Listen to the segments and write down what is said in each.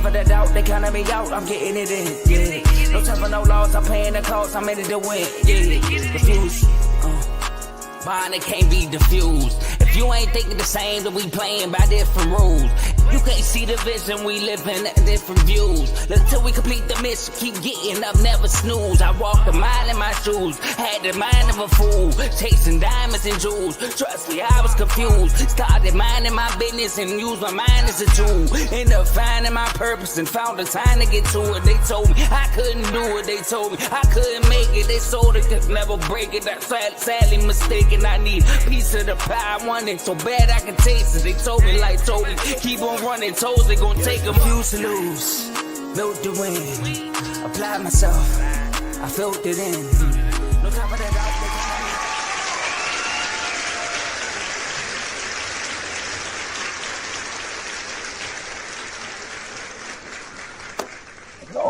time for the doubt, they counting me out, I'm getting it in, yeah. No time for no loss, I'm paying the cost, I'm in it to win, yeah. Refuse, mine, it can't be diffused. If you ain't thinking the same, then we playing by different rules. You can't see the vision, we living at different views. Until we complete the mission, keep getting up, never snooze. I walked a mile in my shoes, had the mind of a fool, chasing diamonds and jewels. Trust me, I was confused. Started minding my business and used my mind as a tool. Ended up finding my purpose and found the time to get to it. They told me I couldn't do it, they told me I couldn't make it. They sold it, could never break it. That's sadly mistaken. I need a piece of the pie, I want it so bad I can taste it. They told me, like told me, keep on running toes, they gon' take them. Refuse to lose, built to win. Apply myself, I felt it in. No time for that.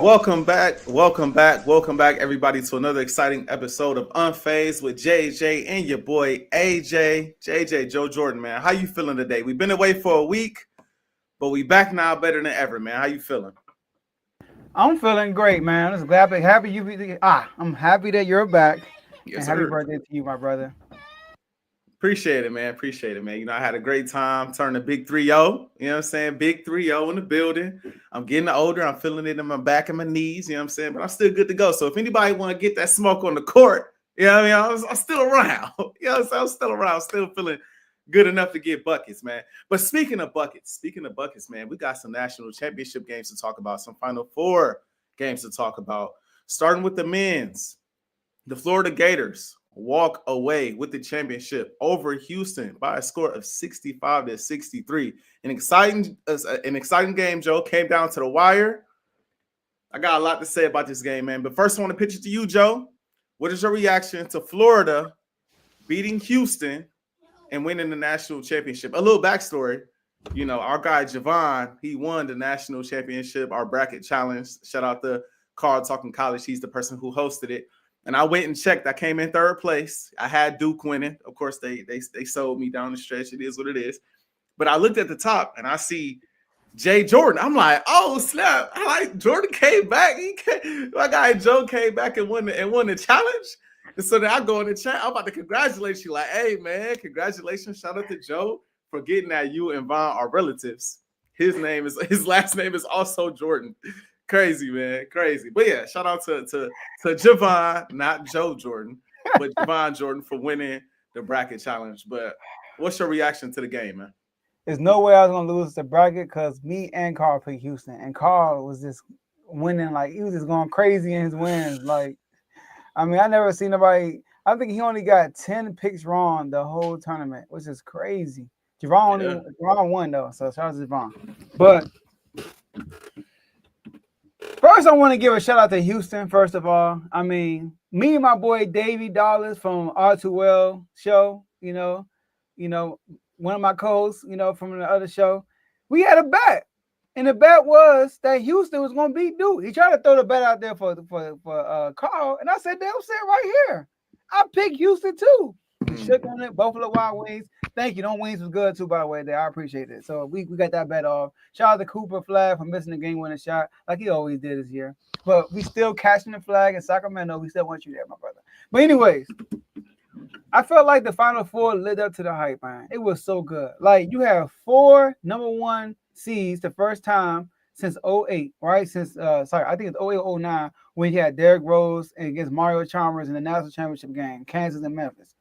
Welcome back, everybody, to another exciting episode of Unfazed with JJ and your boy AJ. JJ, Joe Jordan, man. How you feeling today? We've been away for a week, but we back now better than ever, man. How you feeling? I'm feeling great, man. I'm happy that you're back. Yes, and happy sir. birthday to you, my brother. Appreciate it, man. You know, I had a great time turning big 3-0. You know what I'm saying? Big 3-0 in the building. I'm getting older. I'm feeling it in my back and my knees. You know what I'm saying? But I'm still good to go. So if anybody want to get that smoke on the court, you know what I mean? I'm still around. You know what I'm saying? I'm still around. Still feeling good enough to get buckets, man. But speaking of buckets, man, we got some national championship games to talk about. Some Final Four games to talk about. Starting with the men's. The Florida Gators walk away with the championship over Houston by a score of 65-63. An exciting game, Joe. Came down to the wire. I got a lot to say about this game, man. But first, I want to pitch it to you, Joe. What is your reaction to Florida beating Houston and winning the national championship? A little backstory. You know, our guy Javon, he won the national championship, our bracket challenge. Shout out to Carl Talking College. He's the person who hosted it. And I went and checked. I came in third place. I had Duke winning. Of course, they sold me down the stretch. It is what it is. But I looked at the top and I see Jay Jordan. I'm like, oh snap! I like Jordan came back. My guy Joe came back and won the challenge. And so then I go in the chat. I'm about to congratulate you. Like, hey man, congratulations! Shout out to Joe for getting that. You and Von are relatives. His last name is also Jordan. Crazy, man. Crazy. But yeah, shout out to Javon, not Joe Jordan, but Javon Jordan for winning the bracket challenge. But what's your reaction to the game, man? There's no way I was going to lose the bracket because me and Carl picked Houston. And Carl was just winning. Like, he was just going crazy in his wins. Like, I mean, I never seen nobody. I think he only got 10 picks wrong the whole tournament, which is crazy. Javon won, though. So shout out to Javon. But first, I want to give a shout out to Houston, first of all. I mean, me and my boy Davey Dollars from R2L show, you know, one of my co-hosts, from the other show, we had a bet. And the bet was that Houston was going to beat Duke. He tried to throw the bet out there for Carl, and I said, they'll sit right here. I picked Houston, too. Shook on it. Buffalo Wild Wings. Thank you. Them wings was good, too, by the way. There, I appreciate it. So we got that bet off. Shout out to Cooper Flag for missing the game-winning shot like he always did this year. But we still catching the flag in Sacramento. We still want you there, my brother. But anyways, I felt like the Final Four lived up to the hype, man. It was so good. Like, you have 4 number 1 seeds the first time since 08, right? Since, I think it's 08 or 09 when you had Derrick Rose against Mario Chalmers in the national championship game, Kansas and Memphis.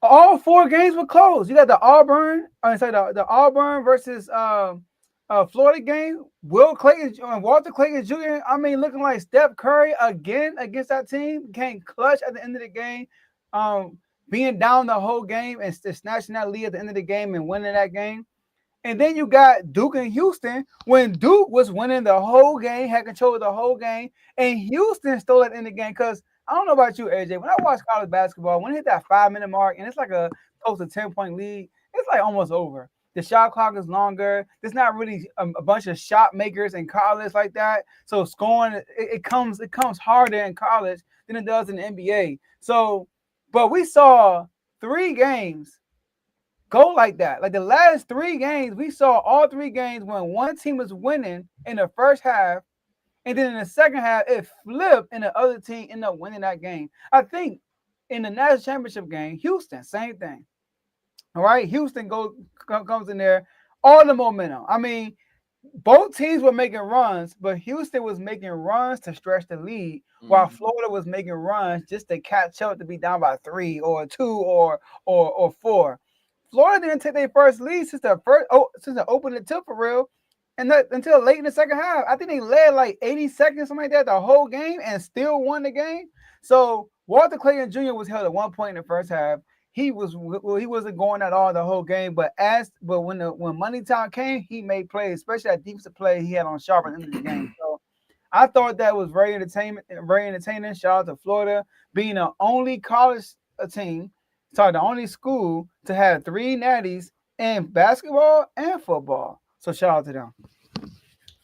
All 4 games were close. You got the Auburn versus Florida game. Walter Clayton Jr. I mean, looking like Steph Curry again against that team. Came clutch at the end of the game, being down the whole game and snatching that lead at the end of the game and winning that game. And then you got Duke and Houston when Duke was winning the whole game, had control of the whole game, and Houston stole it in the game because I don't know about you, AJ. When I watch college basketball, when it hit that 5-minute mark and it's like a close to 10-point lead, it's like almost over. The shot clock is longer. There's not really a bunch of shot makers in college like that. So scoring, it comes harder in college than it does in the NBA. So, but we saw 3 games go like that. Like the last 3 games, we saw all 3 games when one team was winning in the first half, and then in the second half, it flipped and the other team ended up winning that game. I think in the national championship game, Houston, same thing. All right, Houston comes in there, all the momentum. I mean, both teams were making runs, but Houston was making runs to stretch the lead, while Florida was making runs just to catch up to be down by 3 or 2 or 4. Florida didn't take their first lead since the opening tip for real, and that until late in the second half. I think they led like 80 seconds, something like that, the whole game, and still won the game. So Walter Clayton Jr. was held at 1 point in the first half. He wasn't going at all the whole game, but when money time came, he made plays, especially that defensive play he had on Sharp at the end of the game. So I thought that was very entertaining. Shout out to Florida being the only college team, the only school to have 3 natties in basketball and football. So shout out to them.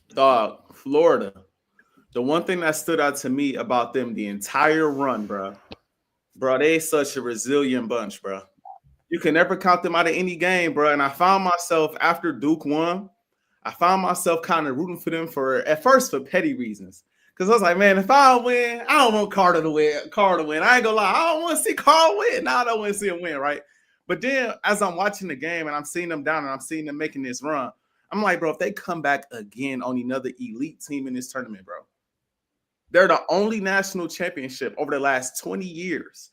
Dog, Florida. The one thing that stood out to me about them the entire run, bro, they such a resilient bunch, bro. You can never count them out of any game, bro. And I found myself after Duke won, I found myself kind of rooting for them at first for petty reasons. Because I was like, man, if I win, I don't want Carter to win. I ain't gonna lie, I don't want to see Carl win. Now I don't want to see him win, right? But then as I'm watching the game and I'm seeing them down and I'm seeing them making this run, I'm like, bro, if they come back again on another elite team in this tournament, bro, they're the only national championship over the last 20 years.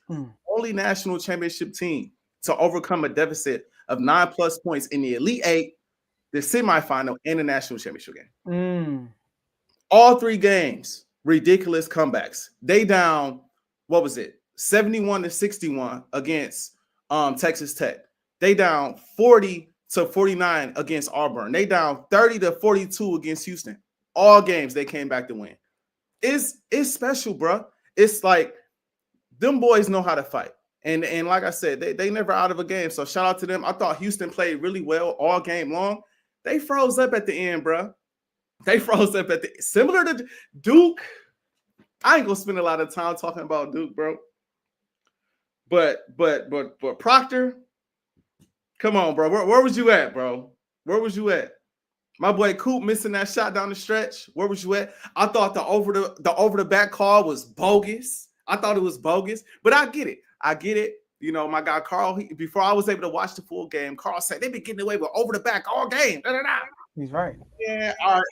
Only national championship team to overcome a deficit of 9+ points in the Elite 8, the semifinal, and the national championship game. All 3 games, ridiculous comebacks. They down, 71-61 against Texas Tech. They down 40-49 against Auburn. They down 30-42 against Houston. All games they came back to win. It's special, bro. It's like them boys know how to fight. And like I said, they never out of a game. So shout out to them. I thought Houston played really well all game long. They froze up at the end, bro. They froze up at similar to Duke. I ain't gonna spend a lot of time talking about Duke, bro. But Proctor, come on, bro. Where was you at, bro? Where was you at? My boy Coop missing that shot down the stretch. Where was you at? I thought the over the back call was bogus. I thought it was bogus, but I get it. You know, my guy Carl, before I was able to watch the full game, Carl said they've been getting away with over the back all game. He's right. Yeah, all right.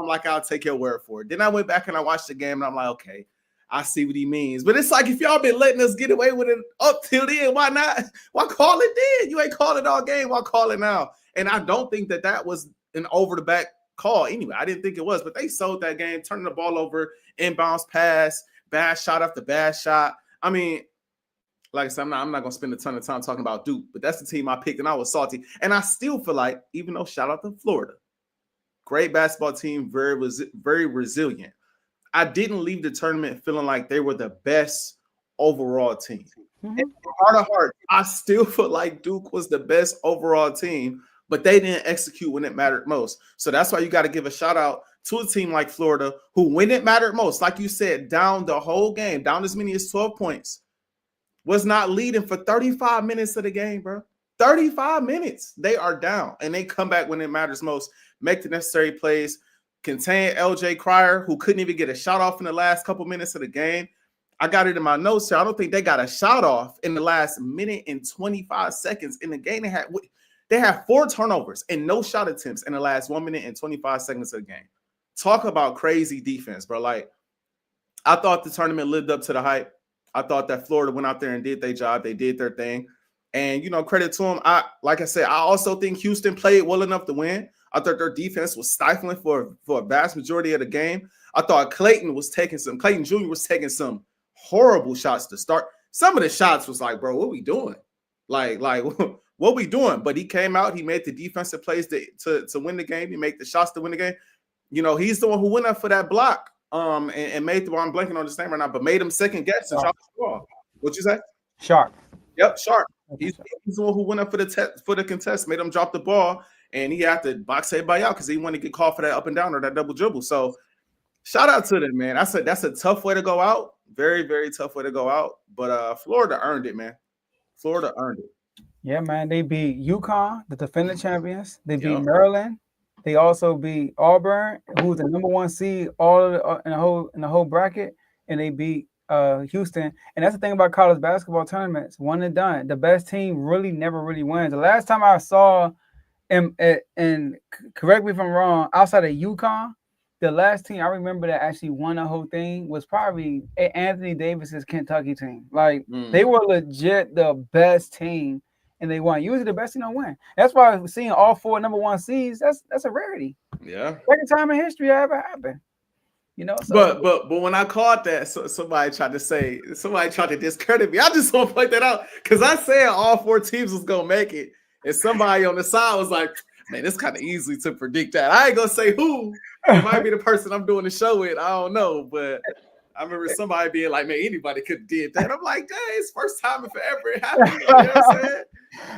I'm like, I'll take your word for it. Then I went back and I watched the game and I'm like, okay, I see what he means. But it's like, if y'all been letting us get away with it up till then, why not? Why call it then? You ain't called it all game. Why call it now? And I don't think that was an over the back call anyway. I didn't think it was, but they sold that game, turning the ball over, inbounds pass, bad shot after bad shot. I mean, like I said, I'm not gonna spend a ton of time talking about Duke, but that's the team I picked, and I was salty. And I still feel like, even though shout out to Florida, great basketball team, very resilient, I didn't leave the tournament feeling like they were the best overall team. Mm-hmm. And heart of heart, I still feel like Duke was the best overall team, but they didn't execute when it mattered most. So that's why you got to give a shout out to a team like Florida, who, when it mattered most, like you said, down the whole game, down as many as 12 points, was not leading for 35 minutes of the game, bro. 35 minutes. They are down, and they come back when it matters most, make the necessary plays, contain LJ Cryer, who couldn't even get a shot off in the last couple minutes of the game. I got it in my notes here. I don't think they got a shot off in the last minute and 25 seconds in the game. They had 4 turnovers and no shot attempts in the last 1 minute and 25 seconds of the game. Talk about crazy defense, bro. Like, I thought the tournament lived up to the hype. I thought that Florida went out there and did their job. They did their thing. And, you know, credit to them. Like I said, I also think Houston played well enough to win. I thought their defense was stifling for a vast majority of the game. I thought Clayton Jr. was taking some horrible shots to start. Some of the shots was like, bro, what we doing? Like what we doing? But he came out. He made the defensive plays to win the game. He made the shots to win the game. You know, he's the one who went up for that block and made the – I'm blanking on his name right now, but made him second guess and shot the ball. What'd you say? Sharp. Yep, Sharp. He's the one who went up for the contest, made him drop the ball, and he had to box everybody out because he wanted to get called for that up and down or that double dribble. So shout out to them, man. That's a tough way to go out. Very, very tough way to go out. But Florida earned it, man. Florida earned it. Yeah, man. They beat UConn, the defending champions. They beat Yep. Maryland. They also beat Auburn, who's the number one seed all of in the whole bracket, and they beat Houston. And that's the thing about college basketball tournaments, one and done. The best team really never really wins. The last time I saw, and correct me if I'm wrong, outside of UConn, the last team I remember that actually won the whole thing was probably Anthony Davis's Kentucky team. Like they were legit the best team, and they won. Usually the best team don't win. That's why seeing all four number one seeds, that's a rarity. Yeah. Second time in history that ever happened. You know, so But when I caught that, somebody tried to discredit me. I just want to point that out because I said all four teams was gonna make it, and somebody on the side was like, "Man, it's kind of easy to predict that." I ain't gonna say who. It might be the person I'm doing the show with. I don't know, but I remember somebody being like, "Man, anybody could have did that." I'm like, "Dang, it's first time if ever it happened." You know what I'm saying?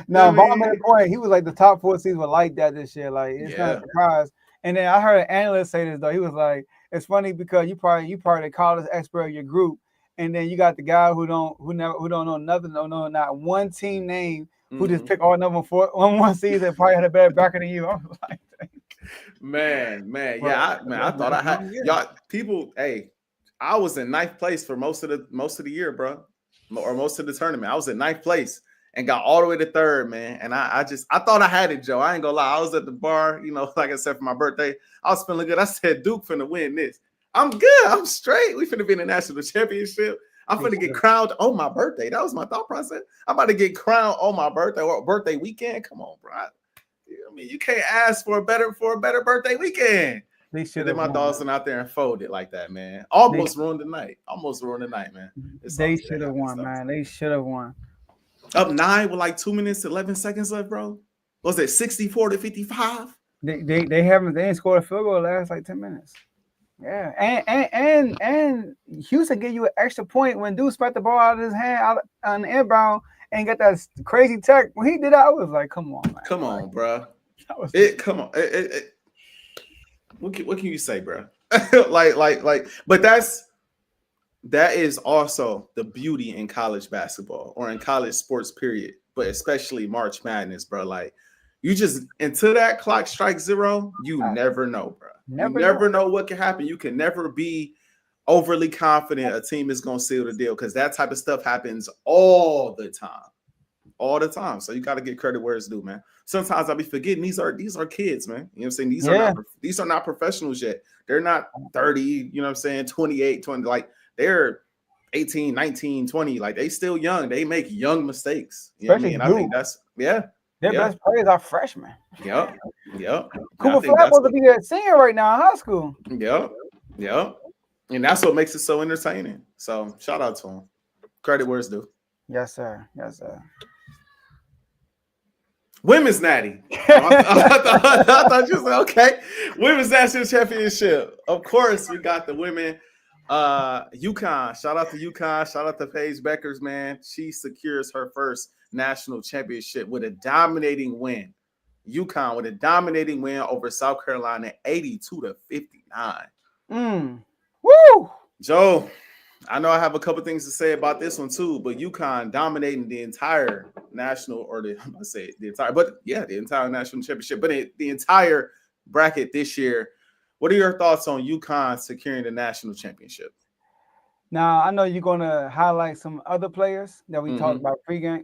no, Bob made a point. He was like the top four seeds were like that this year. Like it's not a surprise. And then I heard an analyst say this though. He was like, "It's funny because you probably the college expert of your group, and then you got the guy who don't know nothing, don't know not one team name, who just pick all number one seeds and probably had a better bracket than you." I was like, man, yeah, I thought I had y'all people. Hey, I was in ninth place for most of the year, bro, or most of the tournament. I was in ninth place and got all the way to third, man. And I thought I had it, Joe. I ain't gonna lie. I was at the bar, you know, like I said, for my birthday. I was feeling good. I said, Duke finna win this. I'm good. I'm straight. We finna be in the national championship. I'm finna get crowned on my birthday. That was my thought process. I'm about to get crowned on my birthday or birthday weekend. Come on, bro. I mean, you can't ask for a better birthday weekend. And then my dogs went out there and folded like that, man. Almost ruined the night. Man. They should have won, man. They should have won. Up 9 with like 2 minutes, 11 seconds left, bro. Was it 64 to 55? They ain't scored a field goal the last like 10 minutes. Yeah, and Houston gave you an extra point when Dude spat the ball out of his hand out on the inbound and got that crazy tech. When he did that, I was like, "Come on, man! Come on, bro! Come on! What can you say, bro? But that is also the beauty in college basketball or in college sports, period. But especially March Madness, bro. Like you just until that clock strikes zero, you never know, bro. You never know what can happen. You can never be overly confident a team is going to seal the deal because that type of stuff happens all the time. So you got to get credit where it's due, man. Sometimes I'll be forgetting these are kids, man. You know what I'm saying? These are not professionals yet. They're not 30, you know what I'm saying? 28, 20, like they're 18, 19, 20. Like they still young. They make young mistakes. You know what I mean? I think that's their best players are freshmen. Yep. Cooper Flag supposed to be a senior right now in high school. Yep. And that's what makes it so entertaining. So shout out to him. Credit where it's due. Yes, sir. Women's Natty. I thought you said okay. Women's National Championship. Of course, we got the women. UConn. Shout out to UConn. Shout out to Paige Beckers, man. She secures her first national championship with a dominating win. UConn with a dominating win over South Carolina, 82 to 59. Woo! Joe, I know I have a couple things to say about this one too, but UConn dominating the entire national, or the entire national championship, but the entire bracket this year. What are your thoughts on UConn securing the national championship? Now, I know you're going to highlight some other players that we talked about pre-show.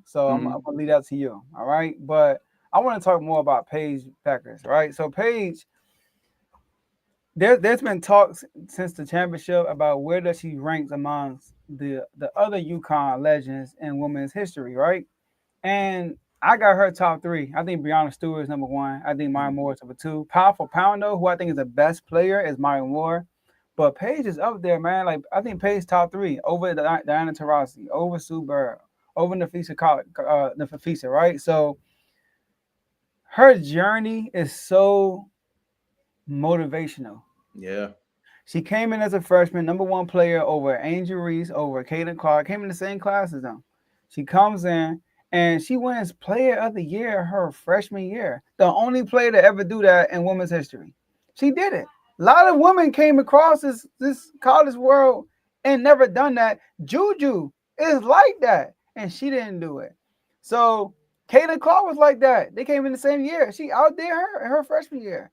So I'm going to leave that to you. All right. But I want to talk more about Paige Beckers. Right. So Paige, there's been talks since the championship about where does she rank amongst the other UConn legends in women's history. Right. And I got her top 3. I think Breonna Stewart is number 1. I think Maya Moore is number 2. Pound for pound, though, who I think is the best player is Maya Moore. But Paige is up there, man. Like I think Paige top 3 over Diana Taurasi, over Sue Bird, over Nafisa, right? So her journey is so motivational. Yeah. She came in as a freshman, number 1 player over Angel Reese, over Caitlin Clark, came in the same class as them. She comes in and she wins Player of the Year her freshman year. The only player to ever do that in women's history. She did it. A lot of women came across this college world and never done that. Juju is like that. and she didn't do it. So Caitlin Clark was like that. They came in the same year. She outdid her in her freshman year.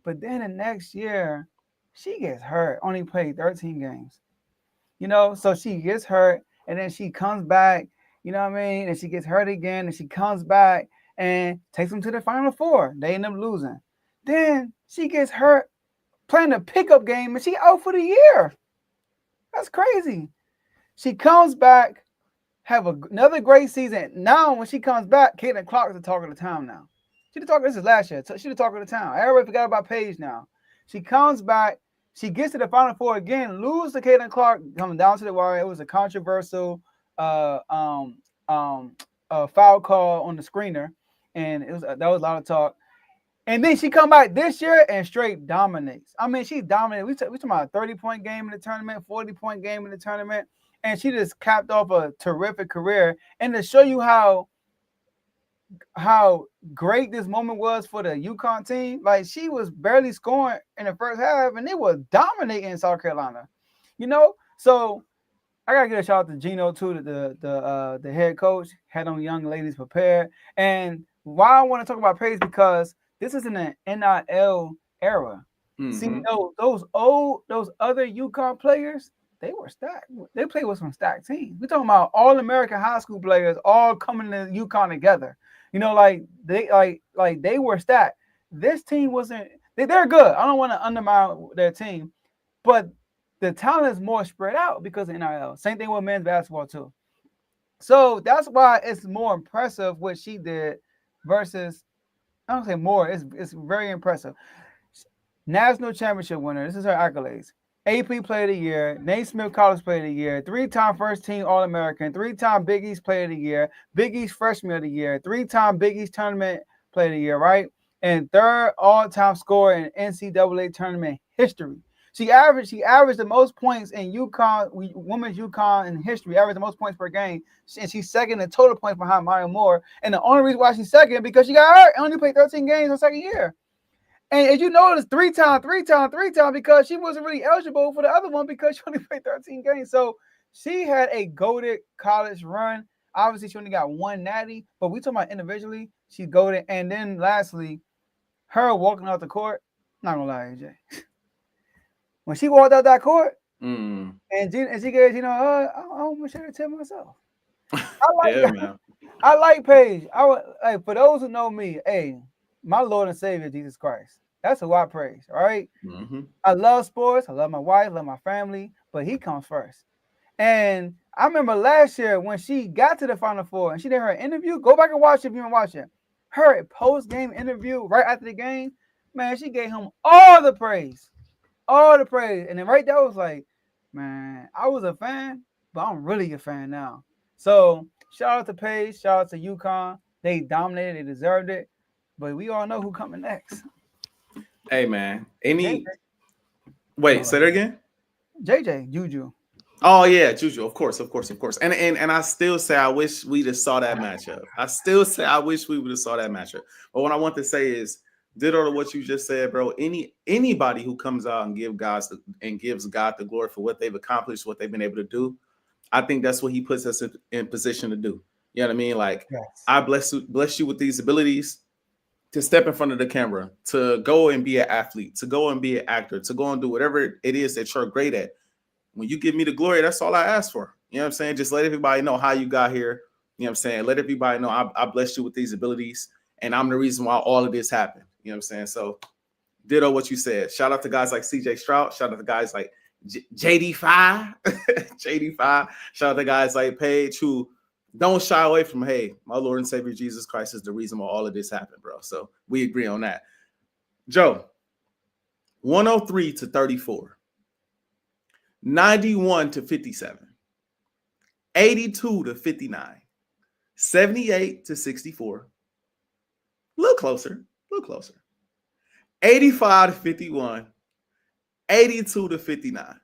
But then the next year, she gets hurt. Only played 13 games. So she gets hurt and then she comes back, you know what I mean? And she gets hurt again and she comes back and takes them to the Final Four. They end up losing. Then she gets hurt playing a pickup game and she out for the year. That's crazy. She comes back, have another great season. Now when she comes back, Caitlin Clark is the talk of the town now. This is last year. She's the talk of the town. Everybody forgot about Paige now. She comes back. She gets to the Final Four again, lose to Caitlin Clark, coming down to the wire. It was a controversial foul call on the screener, and that was a lot of talk. And then she come back this year and straight dominates. I mean, she dominated. We talking about a 30-point game in the tournament, 40-point game in the tournament, and she just capped off a terrific career. And to show you how great this moment was for the UConn team, like she was barely scoring in the first half, and they were dominating South Carolina. So I gotta give a shout out to Gino too, the head coach, had them young ladies prepared. And why I want to talk about Paige because this is in an NIL era. Mm-hmm. See, those other UConn players, they were stacked. They played with some stacked teams. We're talking about all American high school players all coming to UConn together. They were stacked. This team wasn't. They're good. I don't want to undermine their team, but the talent is more spread out because of NIL. Same thing with men's basketball too. So that's why it's more impressive what she did versus. I don't say more. It's very impressive. National championship winner. This is her accolades. AP Player of the Year, Naismith College Player of the Year, 3-time first team All-American, 3-time Big East Player of the Year, Big East Freshman of the Year, 3-time Big East Tournament Player of the Year, right? And 3rd all-time scorer in NCAA tournament history. She averaged the most points in UConn, women's UConn in history, averaged the most points per game. And she's second in total points behind Maya Moore. And the only reason why she's second because she got hurt and only played 13 games her second year. And as you notice, 3-time because she wasn't really eligible for the other one because she only played 13 games. So she had a goated college run. Obviously, she only got one natty, but we talking about individually, she goated. And then lastly, her walking out the court, not gonna lie, AJ. When she walked out that court, and she goes, I almost should have tell myself. I like Paige. For those who know me, hey, my Lord and Savior, Jesus Christ. That's who I praise, all right? Mm-hmm. I love sports. I love my wife, love my family, but he comes first. And I remember last year when she got to the Final Four and she did her interview. Go back and watch it if you didn't watch it. Her post-game interview right after the game, man, she gave him all the praise. All the praise. And then right there was like, man, I was a fan, but I'm really a fan now. So shout out to Paige. Shout out to UConn. They dominated. They deserved it. But we all know who coming next. Hey, man. Wait, say that again? JJ, Juju. Oh, yeah, Juju. Of course. And I still say I wish we just saw that matchup. But what I want to say is, ditto to what you just said, bro. Anybody who comes out and gives God the glory for what they've accomplished, what they've been able to do, I think that's what he puts us in position to do. You know what I mean? Like, yes. I bless you with these abilities to step in front of the camera, to go and be an athlete, to go and be an actor, to go and do whatever it is that you're great at. When you give me the glory, that's all I ask for. You know what I'm saying? Just let everybody know how you got here. You know what I'm saying? Let everybody know I blessed you with these abilities, and I'm the reason why all of this happened. You know what I'm saying? So ditto what you said. Shout out to guys like CJ Stroud. Shout out to guys like JD5. JD5. Shout out to guys like Paige who don't shy away from, hey, my Lord and Savior Jesus Christ is the reason why all of this happened, bro. So we agree on that. Joe, 103-34. 91-57. 82-59. 78-64. A little closer. 85-51. 82-59.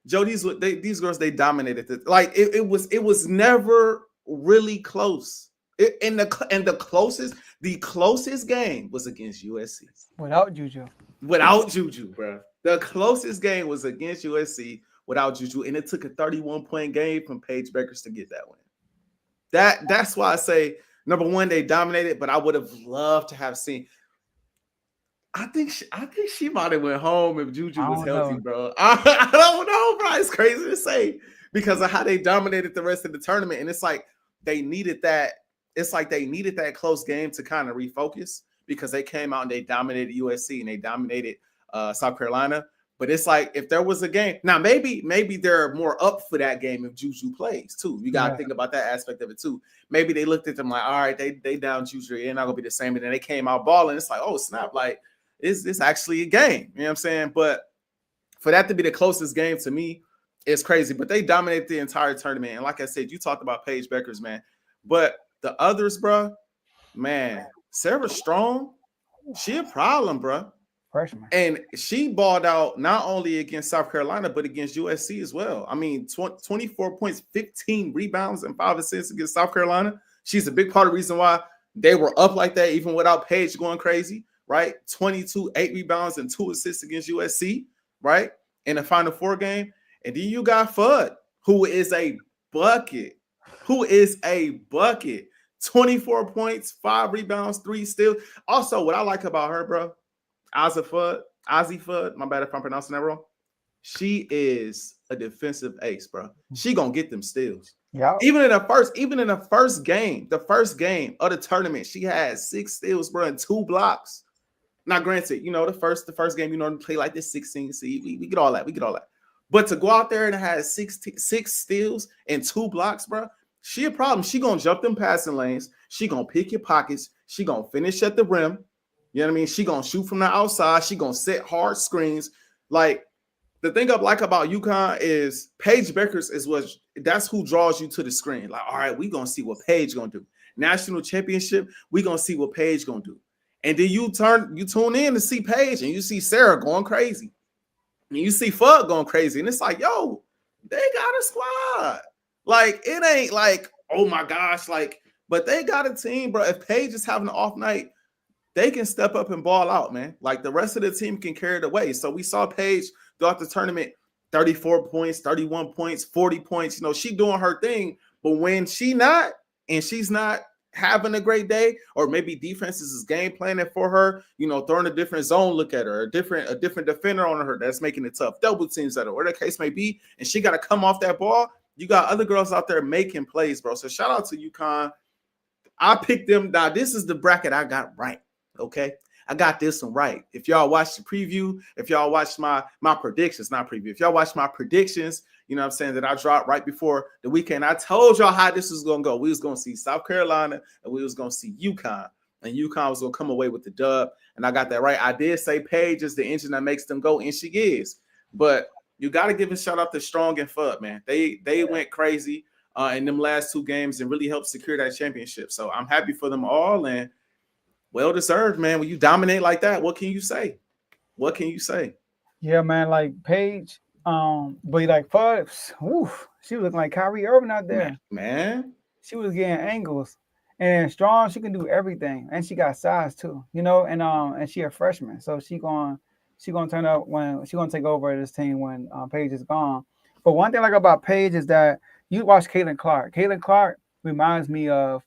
Joe, these girls, they dominated. It was never really close. The closest game was against USC. Without Juju, bro. The closest game was against USC without Juju, and it took a 31-point game from Paige Beckers to get that win. That's why I say number one, they dominated, but I would have loved to have seen. I think she might have went home if Juju I was don't healthy, know. bro. I don't know, bro. It's crazy to say because of how they dominated the rest of the tournament, and it's like they needed that. It's like they needed that close game to kind of refocus because they came out and they dominated USC and they dominated South Carolina. But it's like if there was a game now, maybe they're more up for that game if Juju plays too. You gotta think about that aspect of it too. Maybe they looked at them like, all right, they down Juju, they're not gonna be the same, and then they came out balling. It's like, oh snap, like. It's actually a game, you know what I'm saying? But for that to be the closest game to me, it's crazy. But they dominated the entire tournament. And like I said, you talked about Paige Beckers, man. But the others, bro, man, Sarah Strong, she a problem, bro. Freshman. And she balled out not only against South Carolina, but against USC as well. I mean, 24 points, 15 rebounds, and 5 assists against South Carolina. She's a big part of the reason why they were up like that, even without Paige going crazy. Right, 22, 8 rebounds and 2 assists against USC, right, in the Final Four game. And then you got Fudd, who is a bucket, 24 points, 5 rebounds, 3 steals. Also, what I like about her, bro, Ozzie Fudd, my bad if I'm pronouncing that wrong. She is a defensive ace, bro. She gonna get them steals. Yeah. Even in the first game of the tournament, she had 6 steals, bro, and 2 blocks. Now, granted, you know, the first game, you know, to play like this 16 seed, we get all that. But to go out there and have 6 steals and 2 blocks, bro, she a problem. She gonna jump them passing lanes. She gonna pick your pockets. She gonna finish at the rim. You know what I mean? She gonna shoot from the outside. She gonna set hard screens. Like the thing I like about UConn is Paige Beckers that's who draws you to the screen. Like, all right, we gonna see what Paige gonna do. National championship, we gonna see what Paige gonna do. And then you tune in to see Paige and you see Sarah going crazy. And you see Fudd going crazy. And it's like, yo, they got a squad. Like, it ain't like, oh my gosh, like, but they got a team, bro. If Paige is having an off night, they can step up and ball out, man. Like the rest of the team can carry it away. So we saw Paige throughout the tournament, 34 points, 31 points, 40 points. You know, she doing her thing. But when she's not having a great day, or maybe defenses is game planning for her, you know, throwing a different zone look at her, a different defender on her that's making it tough, double teams at her, whatever the case may be, and she got to come off that ball. You got other girls out there making plays, bro. So shout out to UConn. I picked them. Now, this is the bracket I got right, okay? I got this one right. If y'all watch the preview, if y'all watch my predictions, not preview, if y'all watch my predictions, you know what I'm saying, that I dropped right before the weekend, I told y'all how this was going to go. We was going to see South Carolina and we was going to see UConn. And UConn was going to come away with the dub. And I got that right. I did say Paige is the engine that makes them go, and she is. But you got to give a shout out to Strong and Fudd, man. They went crazy in them last 2 games and really helped secure that championship. So I'm happy for them all, and well-deserved, man. When you dominate like that, what can you say? What can you say? Yeah, man, like Paige, but like Fudd, she was looking like Kyrie Irving out there. Man. She was getting angles. And Strong, she can do everything. And she got size too, you know, and she a freshman. So she gonna turn up when she gonna take over this team when Paige is gone. But one thing I like about Paige is that you watch Caitlin Clark. Caitlin Clark reminds me of,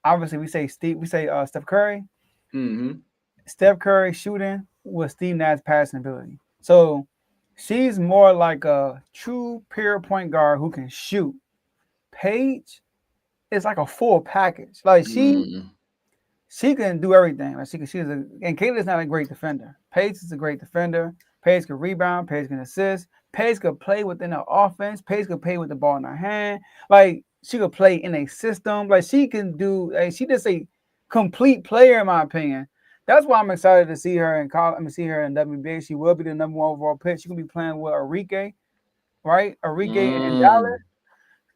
obviously we say Steph Curry. Mm-hmm. Steph Curry shooting with Steve Nash passing ability. So she's more like a true pure point guard who can shoot. Paige is like a full package. Like she can do everything. Like and Caitlyn's not a great defender. Paige is a great defender. Paige can rebound. Paige can assist. Paige could play within the offense. Paige could play with the ball in her hand. Like she could play in a system. Like she can do. She just a complete player in my opinion. That's why I'm excited to see her in college. I'm gonna see her in WNBA. She will be the number 1 overall pick. She gonna be playing with Arike, right? Arike in Dallas.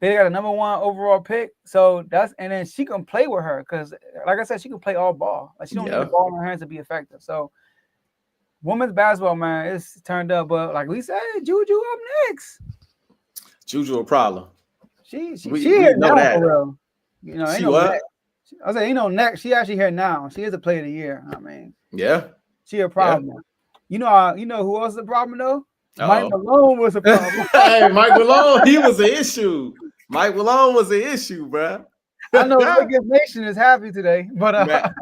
They got a number 1 overall pick. So and then she can play with her because, like I said, she can play all ball. Like she don't need the ball in her hands to be effective. So women's basketball, man, it's turned up. But like we said, Juju up next. Juju a problem. She here now that. For real. You know, ain't she no what? Next. I said, ain't no next. She actually here now. She is a player of the year. I mean, yeah, she a problem. Yeah. You know who else is a problem though? Uh-oh. Mike Malone was a problem. Hey, Mike Malone, he was an issue. Mike Malone was an issue, bro. I know Lakers Nation is happy today, but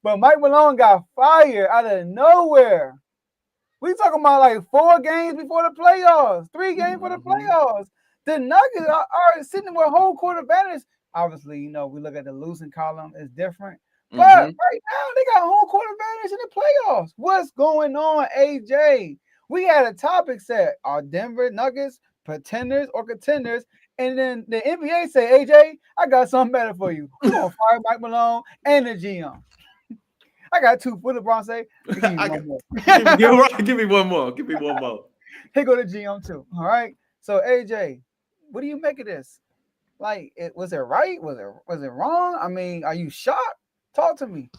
but Mike Malone got fired out of nowhere. We talking about like 4 games before the playoffs, 3 games for the playoffs. The Nuggets are sitting with home court advantage. Obviously, you know, we look at the losing column, it's different. But right now, they got home court advantage in the playoffs. What's going on, AJ? We had a topic set. Are Denver Nuggets pretenders or contenders? And then the NBA say, AJ, I got something better for you. We're going to fire Mike Malone and the GM. I got 2 for LeBron say. Give me one more. Give me one more. Give me one more. Here go the GM too. All right. So AJ, what do you make of this? Like, was it right? Was it wrong? I mean, are you shocked? Talk to me.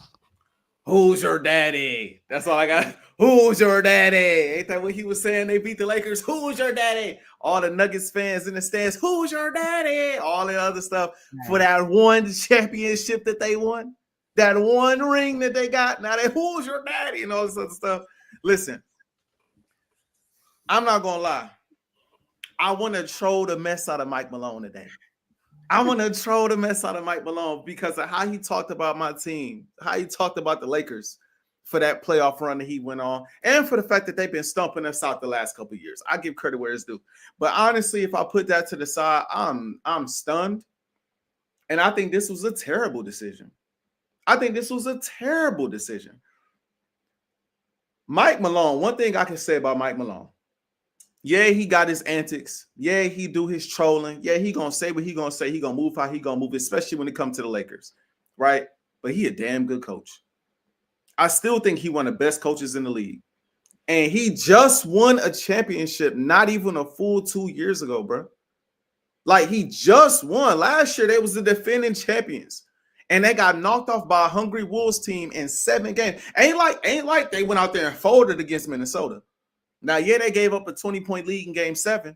Who's your daddy? That's all I got. Who's your daddy? Ain't that what he was saying? They beat the Lakers. Who's your daddy? All the Nuggets fans in the stands. Who's your daddy? All the other stuff for that one championship that they won. That one ring that they got. Now that who's your daddy and all this other stuff. Listen, I'm not gonna lie. I want to troll the mess out of Mike Malone today. I want to troll the mess out of Mike Malone because of how he talked about my team, how he talked about the Lakers for that playoff run that he went on, and for the fact that they've been stumping us out the last couple of years. I give credit where it's due. But honestly, if I put that to the side, I'm stunned. And I think this was a terrible decision. Mike Malone, one thing I can say about Mike Malone, yeah, he got his antics. Yeah, he do his trolling. Yeah, he gonna say what he gonna say. He gonna move how he gonna move, especially when it comes to the Lakers, right? But he a damn good coach. I still think he one of the best coaches in the league. And he just won a championship not even a full 2 years ago, bro. Like, he just won. Last year, they was the defending champions. And they got knocked off by a Hungry Wolves team in 7 games. Ain't like they went out there and folded against Minnesota. Now, yeah, they gave up a 20-point lead in Game 7.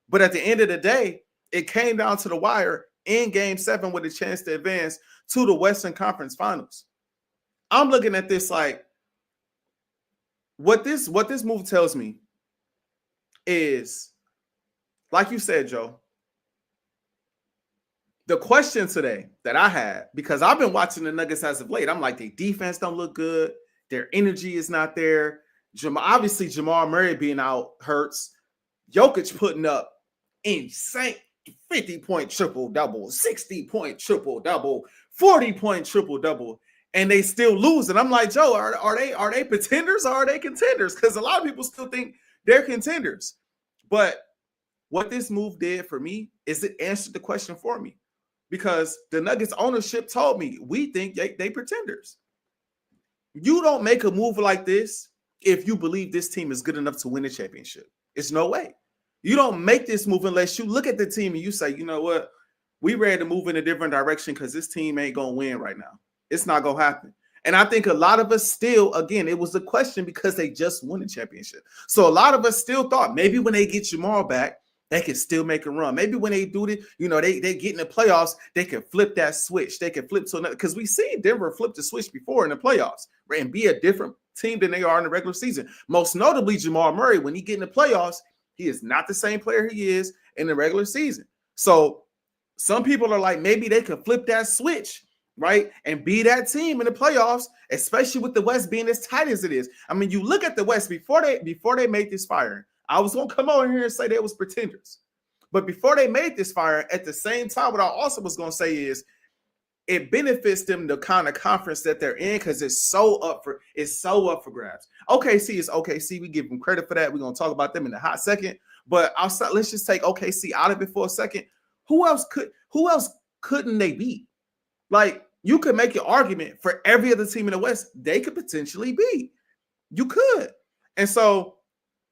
But at the end of the day, it came down to the wire in Game 7 with a chance to advance to the Western Conference Finals. I'm looking at this like, what this move tells me is, like you said, Joe, the question today that I had, because I've been watching the Nuggets as of late, I'm like, their defense don't look good. Their energy is not there. Obviously, Jamal Murray being out hurts. Jokic putting up insane 50-point triple-double, 60-point triple-double, 40-point triple-double, and they still lose. And I'm like, Joe, are they pretenders or are they contenders? Because a lot of people still think they're contenders. But what this move did for me is it answered the question for me. Because the Nuggets ownership told me, we think they pretenders. You don't make a move like this if you believe this team is good enough to win a championship. It's no way. You don't make this move unless you look at the team and you say, you know what? We ready to move in a different direction because this team ain't going to win right now. It's not going to happen. And I think a lot of us still, again, it was a question because they just won a championship. So a lot of us still thought maybe when they get Jamal back, they can still make a run. Maybe when they do it, you know, they get in the playoffs, they can flip that switch. They can flip to another, because we've seen Denver flip the switch before in the playoffs, right, and be a different team than they are in the regular season. Most notably, Jamal Murray, when he get in the playoffs, he is not the same player he is in the regular season. So some people are like, maybe they could flip that switch, right, and be that team in the playoffs, especially with the West being as tight as it is. I mean, you look at the West before they made this firing. I was going to come over here and say they was pretenders. But before they made this fire, at the same time, what I also was going to say is it benefits them the kind of conference that they're in because it's so up for grabs. OKC is OKC. We give them credit for that. We're going to talk about them in a hot second. But let's just take OKC out of it for a second. Who else couldn't they beat? Like, you could make an argument for every other team in the West they could potentially beat. You could. And so,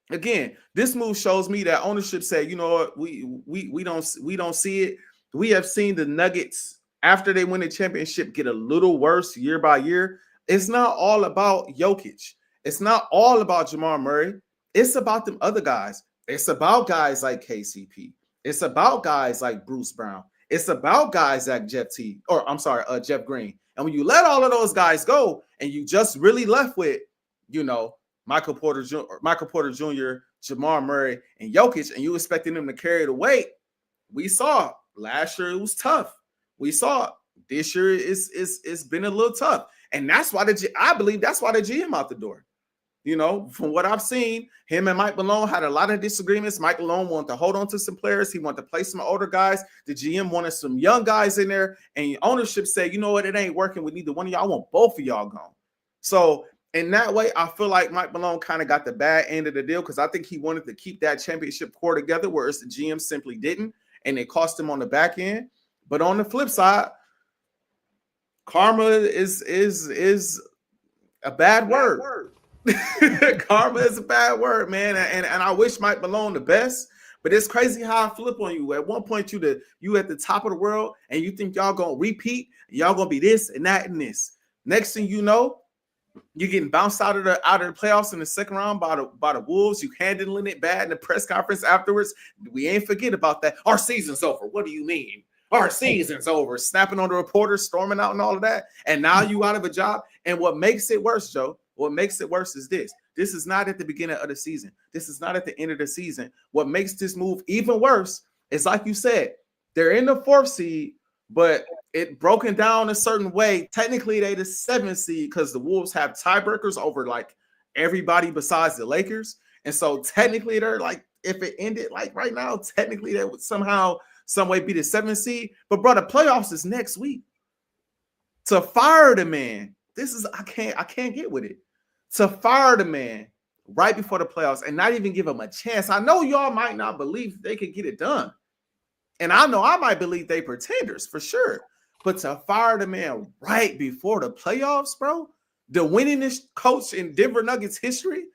again, this move shows me that ownership said, you know what, we don't see it. We have seen the Nuggets after they win the championship get a little worse year by year. It's not all about Jokic. It's not all about Jamal Murray. It's about them other guys. It's about guys like KCP. It's about guys like Bruce Brown. It's about guys like Jeff Green. And when you let all of those guys go and you just really left with, you know, Michael Porter Jr., Jamal Murray, and Jokic, and you expecting them to carry the weight, we saw last year it was tough. We saw this year it's been a little tough. And that's why I believe that's why the GM out the door. You know, from what I've seen, him and Mike Malone had a lot of disagreements. Mike Malone wanted to hold on to some players. He wanted to play some older guys. The GM wanted some young guys in there. And ownership said, you know what, it ain't working with neither one of y'all. I want both of y'all gone. So in that way, I feel like Mike Malone kind of got the bad end of the deal because I think he wanted to keep that championship core together, whereas the GM simply didn't. And it cost him on the back end. But on the flip side, karma is a bad word. Karma is a bad word, man. And I wish Mike Malone the best, but it's crazy how I flip on you. At one point, you at the top of the world, and you think y'all gonna repeat, y'all gonna be this and that and this. Next thing you know, you're getting bounced out of the playoffs in the second round by the Wolves. You handling it bad in the press conference afterwards. We ain't forget about that. Our season's over. What do you mean? Our season's over. Snapping on the reporters, storming out and all of that. And now you out of a job. And what makes it worse, Joe, what makes it worse is this. This is not at the beginning of the season. This is not at the end of the season. What makes this move even worse is, like you said, they're in the 4th seed, but it broken down a certain way. Technically, they the 7th seed because the Wolves have tiebreakers over like everybody besides the Lakers. And so technically they're like, if it ended like right now, technically they would somehow, some way be the 7th seed. But bro, the playoffs is next week. To fire the man, this is I can't get with it. To fire the man right before the playoffs and not even give him a chance. I know y'all might not believe they could get it done. And I know I might believe they pretenders for sure. But to fire the man right before the playoffs, bro, the winningest coach in Denver Nuggets history,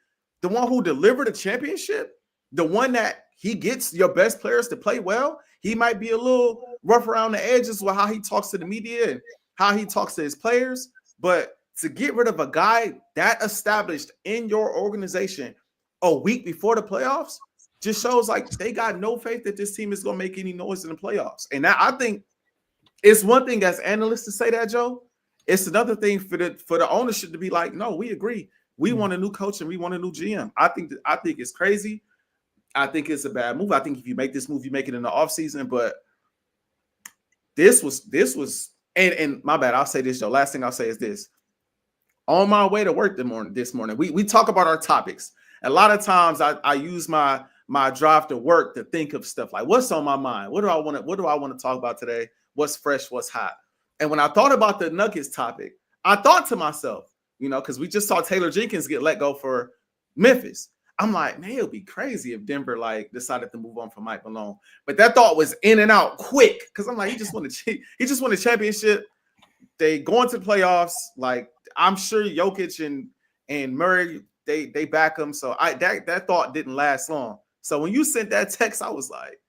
the one who delivered a championship, the one that he gets your best players to play well. He might be a little rough around the edges with how he talks to the media and how he talks to his players. But to get rid of a guy that established in your organization a week before the playoffs just shows like they got no faith that this team is going to make any noise in the playoffs. And I think it's one thing as analysts to say that, Joe. It's another thing for the ownership to be like, no, we agree. We want a new coach and we want a new GM. I think it's crazy. I think it's a bad move. I think if you make this move, you make it in the offseason. But this was and my bad. I'll say this, Joe. Last thing I'll say is this. On my way to work this morning, we talk about our topics. A lot of times I use my drive to work to think of stuff like what's on my mind. What do I want to talk about today? What's fresh? What's hot? And when I thought about the Nuggets topic, I thought to myself, because we just saw Taylor Jenkins get let go for Memphis. I'm like, man, it would be crazy if Denver decided to move on from Mike Malone. But that thought was in and out quick because I'm like, he just won a championship. They go into the playoffs. Like I'm sure Jokic and Murray they back him. So that thought didn't last long. So when you sent that text, I was like,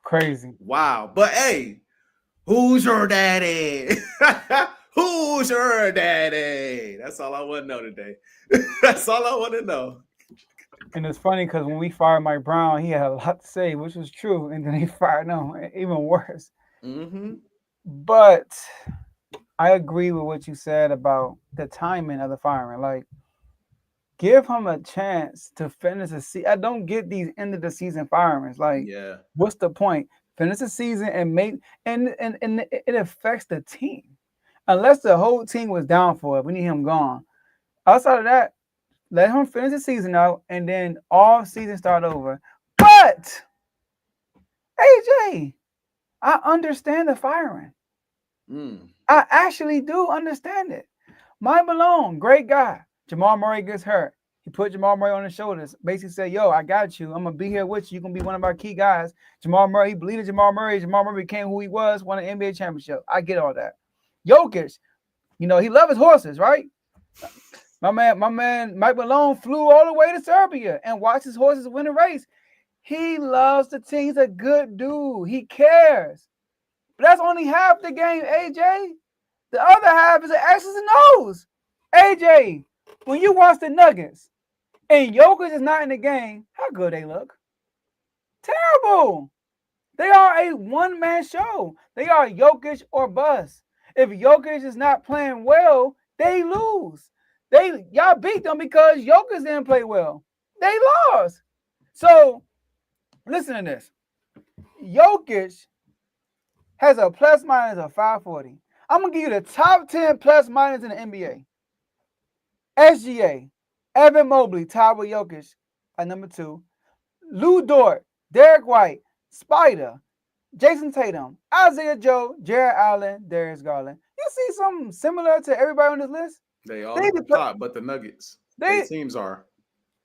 crazy. Wow. But hey, who's your daddy? Who's your daddy? That's all I want to know today. That's all I want to know. And it's funny because when we fired Mike Brown, he had a lot to say, which was true. And then they fired him, even worse. Mm-hmm. But I agree with what you said about the timing of the firing. Like, give him a chance to finish the season. I don't get these end of the season firings. Like, What's the point? Finish the season and make and it affects the team. Unless the whole team was down for it, we need him gone. Outside of that, let him finish the season out and then all season start over. But AJ, I understand the firing. I actually do understand it. Mike Malone, great guy. Jamal Murray gets hurt. He put Jamal Murray on his shoulders. Basically said, yo, I got you. I'm going to be here with you. You're going to be one of our key guys. Jamal Murray, he believed in Jamal Murray. Jamal Murray became who he was, won an NBA championship. I get all that. Jokic, he loves his horses, right? My man, Mike Malone flew all the way to Serbia and watched his horses win a race. He loves the team. He's a good dude. He cares. But that's only half the game, AJ. The other half is the X's and O's. AJ, when you watch the Nuggets and Jokic is not in the game, how good they look? Terrible. They are a one-man show. They are Jokic or bust. If Jokic is not playing well, they lose. Y'all beat them because Jokic didn't play well. They lost. So, listen to this. Jokic has a plus minus of 540. I'm gonna give you the top 10 plus minus in the NBA. SGA, Evan Mobley, tied with Jokic at number 2. Lou Dort, Derek White, Spider, Jason Tatum, Isaiah Joe, Jared Allen, Darius Garland. You see something similar to everybody on this list? They all at the top, but the Nuggets. Their teams are.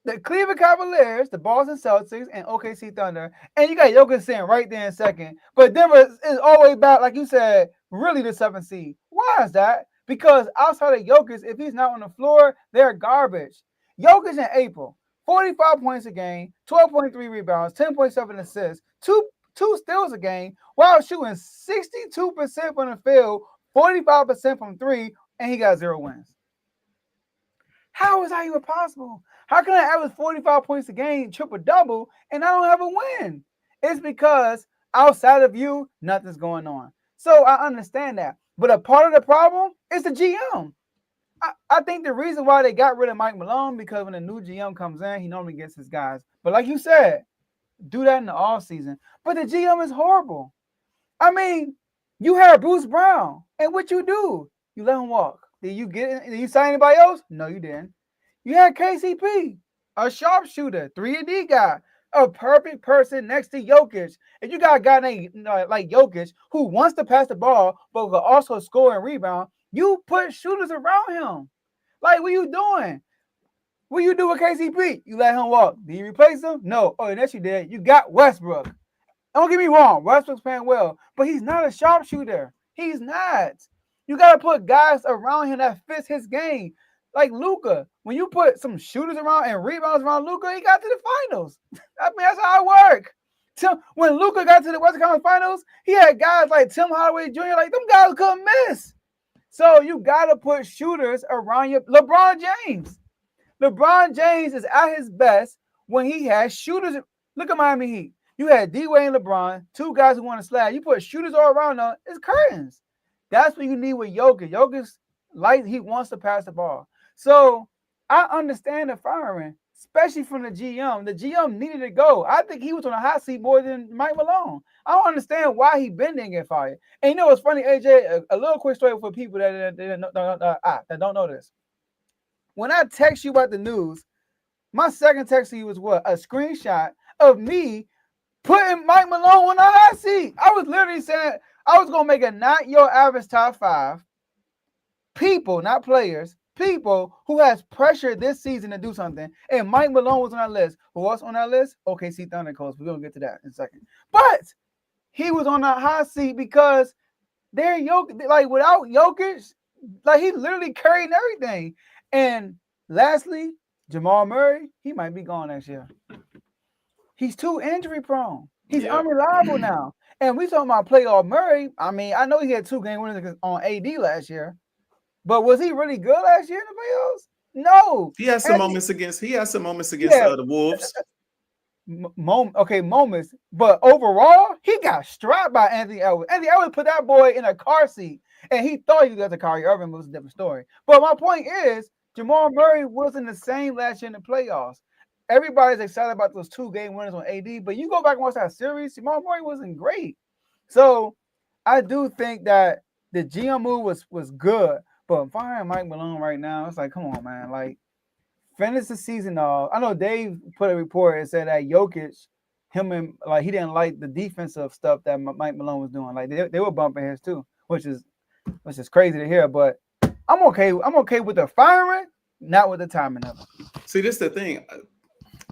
The Cleveland Cavaliers, the Boston Celtics, and OKC Thunder. And you got Jokic sitting right there in second. But Denver is always back, like you said, really the 7th seed. Why is that? Because outside of Jokic, if he's not on the floor, they're garbage. Jokic in April, 45 points a game, 12.3 rebounds, 10.7 assists, two steals a game, while shooting 62% from the field, 45% from 3, and he got 0 wins. How is that even possible? How can I average 45 points a game, triple-double, and I don't have a win? It's because outside of you, nothing's going on. So I understand that. But a part of the problem is the GM. I think the reason why they got rid of Mike Malone, because when a new GM comes in, he normally gets his guys. But like you said, do that in the offseason. But the GM is horrible. I mean, you had Bruce Brown, and what you do? You let him walk. Did you sign anybody else? No, you didn't. You had KCP, a sharpshooter, 3-and-D guy, a perfect person next to Jokic. And you got a guy named like Jokic who wants to pass the ball, but will also score and rebound. You put shooters around him. Like, what are you doing? What you do with KCP? You let him walk. Did you replace him? No. Oh, yes, you did. You got Westbrook. Don't get me wrong. Westbrook's playing well, but he's not a sharpshooter. He's not. You got to put guys around him that fits his game. Like Luka, when you put some shooters around and rebounds around Luka, he got to the finals. I mean, that's how it works. When Luka got to the Western Conference Finals, he had guys like Tim Hardaway Jr., like them guys couldn't miss. So you got to put shooters around your LeBron James. LeBron James is at his best when he has shooters. Look at Miami Heat. You had D-Wade and LeBron, 2 guys who want to slide. You put shooters all around them, it's curtains. That's what you need with Jokic. Jokic, he wants to pass the ball. So I understand the firing, especially from the GM. The GM needed to go. I think he was on a hot seat more than Mike Malone. I don't understand why he didn't get fired. And you know what's funny, AJ? A little quick story for people that don't know this. When I text you about the news, my second text to you was what? A screenshot of me putting Mike Malone on a hot seat. I was literally saying I was going to make a not your average top 5 people, not players, people who has pressure this season to do something. And Mike Malone was on that list. Who else on that list? OKC Thunder Coach. We're going to get to that in a second. But he was on that hot seat because they're like without Jokic, like he literally carried everything. And lastly, Jamal Murray, he might be gone next year. He's too injury prone. He's unreliable now. And we talking about playoff Murray. I mean, I know he had 2 game winners on AD last year, but was he really good last year in the playoffs? No. He had some moments against the Wolves. Moments. But overall, he got strapped by Anthony Edwards. Anthony Edwards put that boy in a car seat, and he thought he was a Kyrie Irving, but it was a different story. But my point is, Jamal Murray wasn't the same last year in the playoffs. Everybody's excited about those 2 game winners on AD, but you go back and watch that series, Jamal Murray wasn't great. So I do think that the GM move was good, but firing Mike Malone right now, it's like, come on, man. Like, finish the season off. I know Dave put a report and said that Jokic, he didn't like the defensive stuff that Mike Malone was doing. Like, they were bumping his too, which is crazy to hear, but I'm okay with the firing, not with the timing of it. See, this is the thing.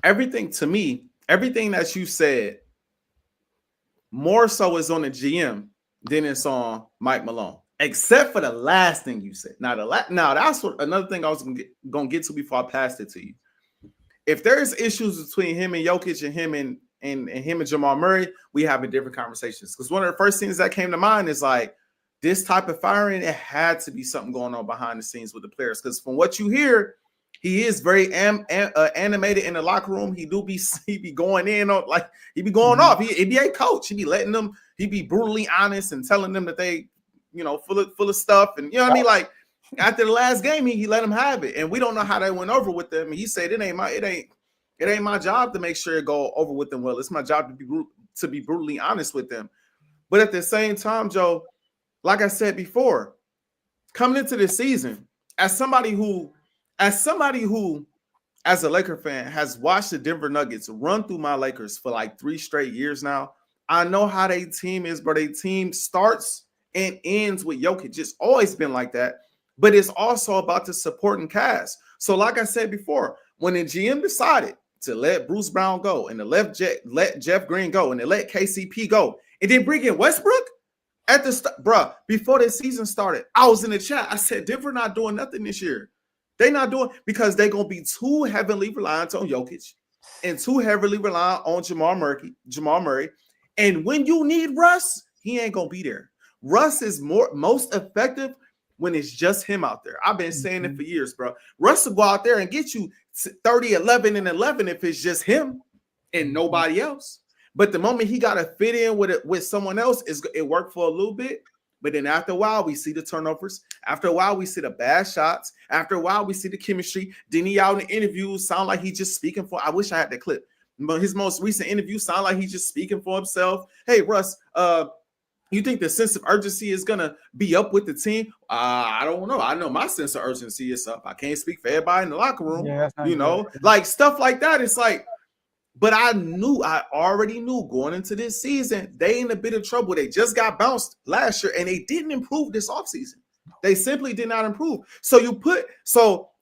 Everything that you said, more so is on the GM than it's on Mike Malone, except for the last thing you said. Now, that's another thing I was gonna get to before I passed it to you. If there's issues between him and Jokic and him and Jamal Murray, we have a different conversations. Because one of the first things that came to mind is like this type of firing. It had to be something going on behind the scenes with the players. Because from what you hear, he is very animated in the locker room. He be going in on he be going off. He NBA coach. He be letting them. He be brutally honest and telling them that they, full of stuff. And you know what I mean. Like after the last game, he let them have it. And we don't know how that went over with them. And he said it ain't my job to make sure it go over with them well. It's my job to be brutally honest with them. But at the same time, Joe, like I said before, coming into this season, as somebody who, as a Laker fan, has watched the Denver Nuggets run through my Lakers for like 3 straight years now, I know how their team is, but their team starts and ends with Jokic. It's always been like that. But it's also about the supporting cast. So like I said before, when the GM decided to let Bruce Brown go and to let Jeff Green go and to let KCP go and then bring in Westbrook at the bruh, before the season started, I was in the chat. I said, Denver not doing nothing this year. They not doing, because they're going to be too heavily reliant on Jokic and too heavily reliant on Jamal Murray. And when you need Russ, he ain't going to be there. Russ is most effective when it's just him out there. I've been saying it for years, bro. Russ will go out there and get you 30, 11, and 11 if it's just him and nobody else. But the moment he got to fit in with someone else, it worked for a little bit. But then after a while, we see the turnovers. After a while, we see the bad shots. After a while, we see the chemistry. Then he out in interviews sound like he's just speaking for. I wish I had that clip. But his most recent interview sound like he's just speaking for himself. Hey, Russ, you think the sense of urgency is gonna be up with the team? I don't know. I know my sense of urgency is up. I can't speak for everybody in the locker room. Yeah, like stuff like that. It's like, but I already knew going into this season, they in a bit of trouble. They just got bounced last year and they didn't improve this offseason. They simply did not improve. So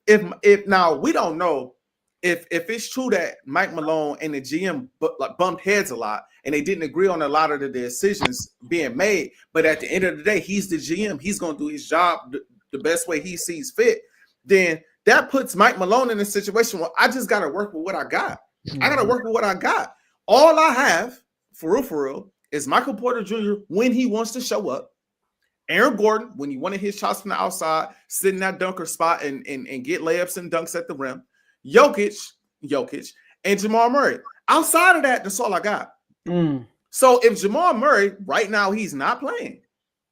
if now we don't know if it's true that Mike Malone and the GM bumped heads a lot and they didn't agree on a lot of the decisions being made, but at the end of the day, he's the GM. He's going to do his job the best way he sees fit. Then that puts Mike Malone in a situation where I just got to work with what I got. I got to work with what I got. All I have, for real, is Michael Porter Jr. when he wants to show up. Aaron Gordon, when he wanted his shots from the outside, sit in that dunker spot and get layups and dunks at the rim. Jokic, and Jamal Murray. Outside of that, that's all I got. So if Jamal Murray, right now, he's not playing.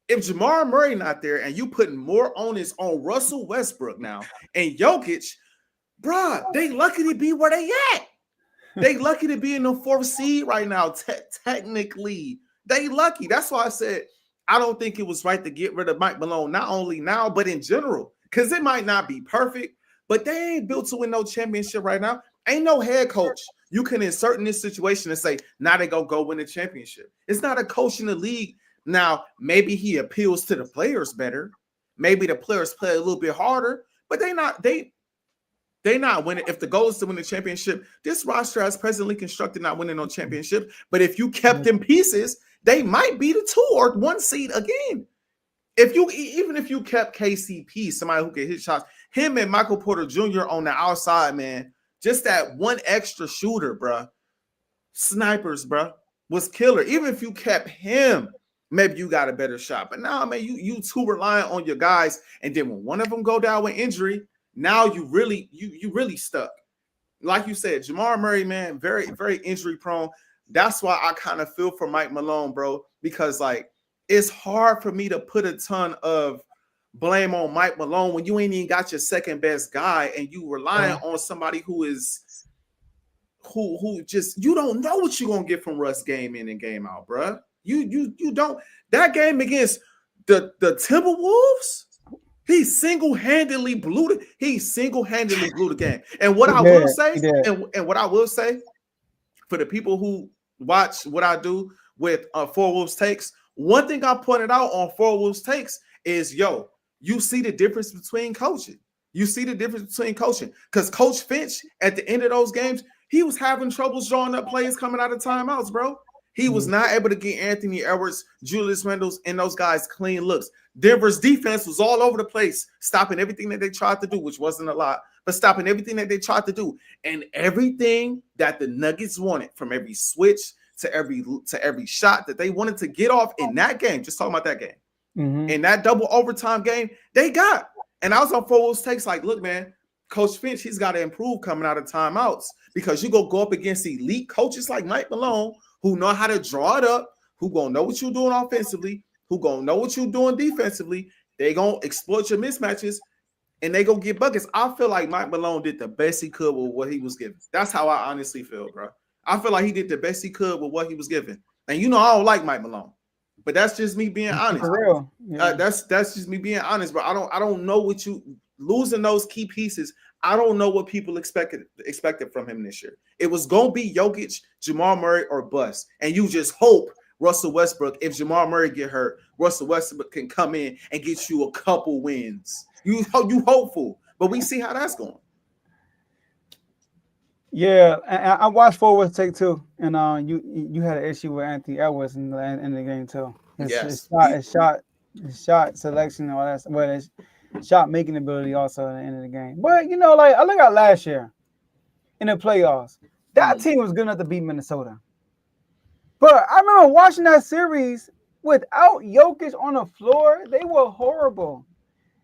If Jamal Murray not there and you putting more onus on Russell Westbrook now and Jokic, bruh, they lucky to be where they at. They lucky to be in the 4th seed right now. Technically, they lucky. That's why I said I don't think it was right to get rid of Mike Malone, not only now, but in general, because it might not be perfect, but they ain't built to win no championship right now. Ain't no head coach you can insert in this situation and say, now they gonna go win a championship. It's not a coach in the league. Now, maybe he appeals to the players better. Maybe the players play a little bit harder, but they not winning. If the goal is to win the championship, this roster as presently constructed not winning no championship. But if you kept them pieces, they might be the 2 or 1 seed again. Even if you kept KCP, somebody who can hit shots, him and Michael Porter Jr. on the outside, man, just that one extra shooter, bro. Snipers, bro, was killer. Even if you kept him, maybe you got a better shot. But now, man, you too reliant on your guys, and then when one of them go down with injury, now you really stuck. Like you said, Jamal Murray, man, very, very injury prone. That's why I kind of feel for Mike Malone, bro, because like it's hard for me to put a ton of blame on Mike Malone when you ain't even got your second best guy and you relying on somebody who just you don't know what you're gonna get from Russ game in and game out, bro. You don't. That game against the Timberwolves, he single-handedly blew the game. And what I will say, and what I will say for the people who watch what I do with Four Wolves Takes, one thing I pointed out on Four Wolves Takes is, you see the difference between coaching. Because Coach Finch, at the end of those games, he was having troubles drawing up plays coming out of timeouts, bro. He was not able to get Anthony Edwards, Julius Randle, and those guys clean looks. Denver's defense was all over the place, stopping everything that they tried to do, which wasn't a lot, but stopping everything that they tried to do. And everything that the Nuggets wanted, from every switch to every shot that they wanted to get off in that game, just talking about that game, in that double overtime game, they got. And I was on Four Wolves Takes like, look, man, Coach Finch, he's got to improve coming out of timeouts, because you go up against elite coaches like Mike Malone, who know how to draw it up, who gonna know what you're doing offensively, who gonna know what you're doing defensively. They gonna exploit your mismatches, and they gonna get buckets. I feel like Mike Malone did the best he could with what he was given. That's how I honestly feel, bro. I feel like he did the best he could with what he was given. And I don't like Mike Malone, But that's just me being honest. For real. Yeah. That's just me being honest, bro. I don't know what you losing those key pieces. I don't know what people expected from him this year. It was gonna be Jokic, Jamal Murray, or bust, and you just hope Russell Westbrook. If Jamal Murray get hurt, Russell Westbrook can come in and get you a couple wins. You hopeful, but we see how that's going. Yeah, I watched Forward Take too, and you had an issue with Anthony Edwards in the game too. His shot selection and all that. Well, his shot making ability also at the end of the game. But you know, like I look at last year in the playoffs, that team was good enough to beat Minnesota. But I remember watching that series without Jokic on the floor, they were horrible.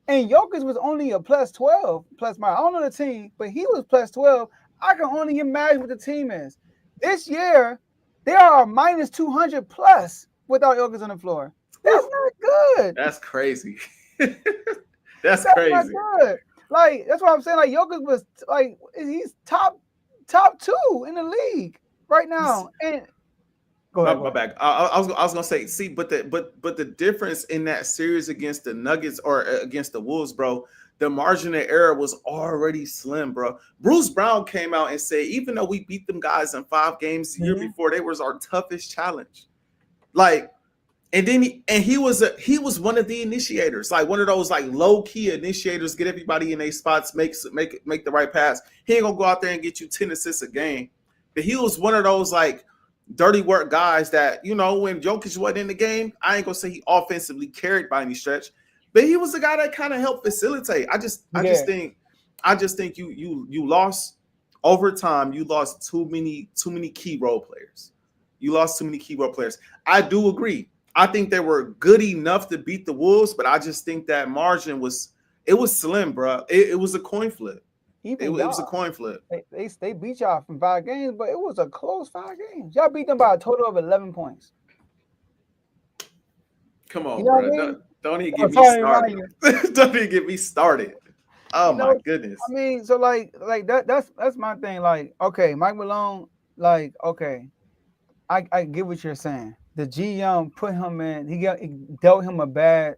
And Jokic was only a plus 12, plus my I don't know the team, but he was plus 12. I can only imagine what the team is. This year, they are minus 200 plus without Jokic on the floor. That's not good. That's crazy. That's crazy. Not good. Like, that's what I'm saying. Like, Jokic was like, he's top 2 in the league right now. And go ahead. My bad. I was gonna say, see, but the difference in that series against the Nuggets or against the Wolves, bro, the margin of error was already slim, bro. Bruce Brown came out and said, even though we beat them guys in 5 games the year before, they was our toughest challenge. Like, and then he was one of the initiators, like one of those like low key initiators, get everybody in their spots, make the right pass. He ain't gonna go out there and get you 10 assists a game, but he was one of those like dirty work guys that, you know, when Jokic wasn't in the game, I ain't gonna say he offensively carried by any stretch, but he was the guy that kind of helped facilitate. I just think you lost over time. You lost too many key role players. I do agree. I think they were good enough to beat the Wolves, but I just think that margin was slim, bro. It was a coin flip. It was a coin flip. They beat y'all from 5 games, but it was a close 5 games. Y'all beat them by a total of 11 points. Come on, bro. I mean? Don't even get me started. Don't even get me started. Oh, my goodness. I mean, so like that's my thing. Like, okay, Mike Malone, like, okay, I get what you're saying. The GM put him in. He dealt him a bad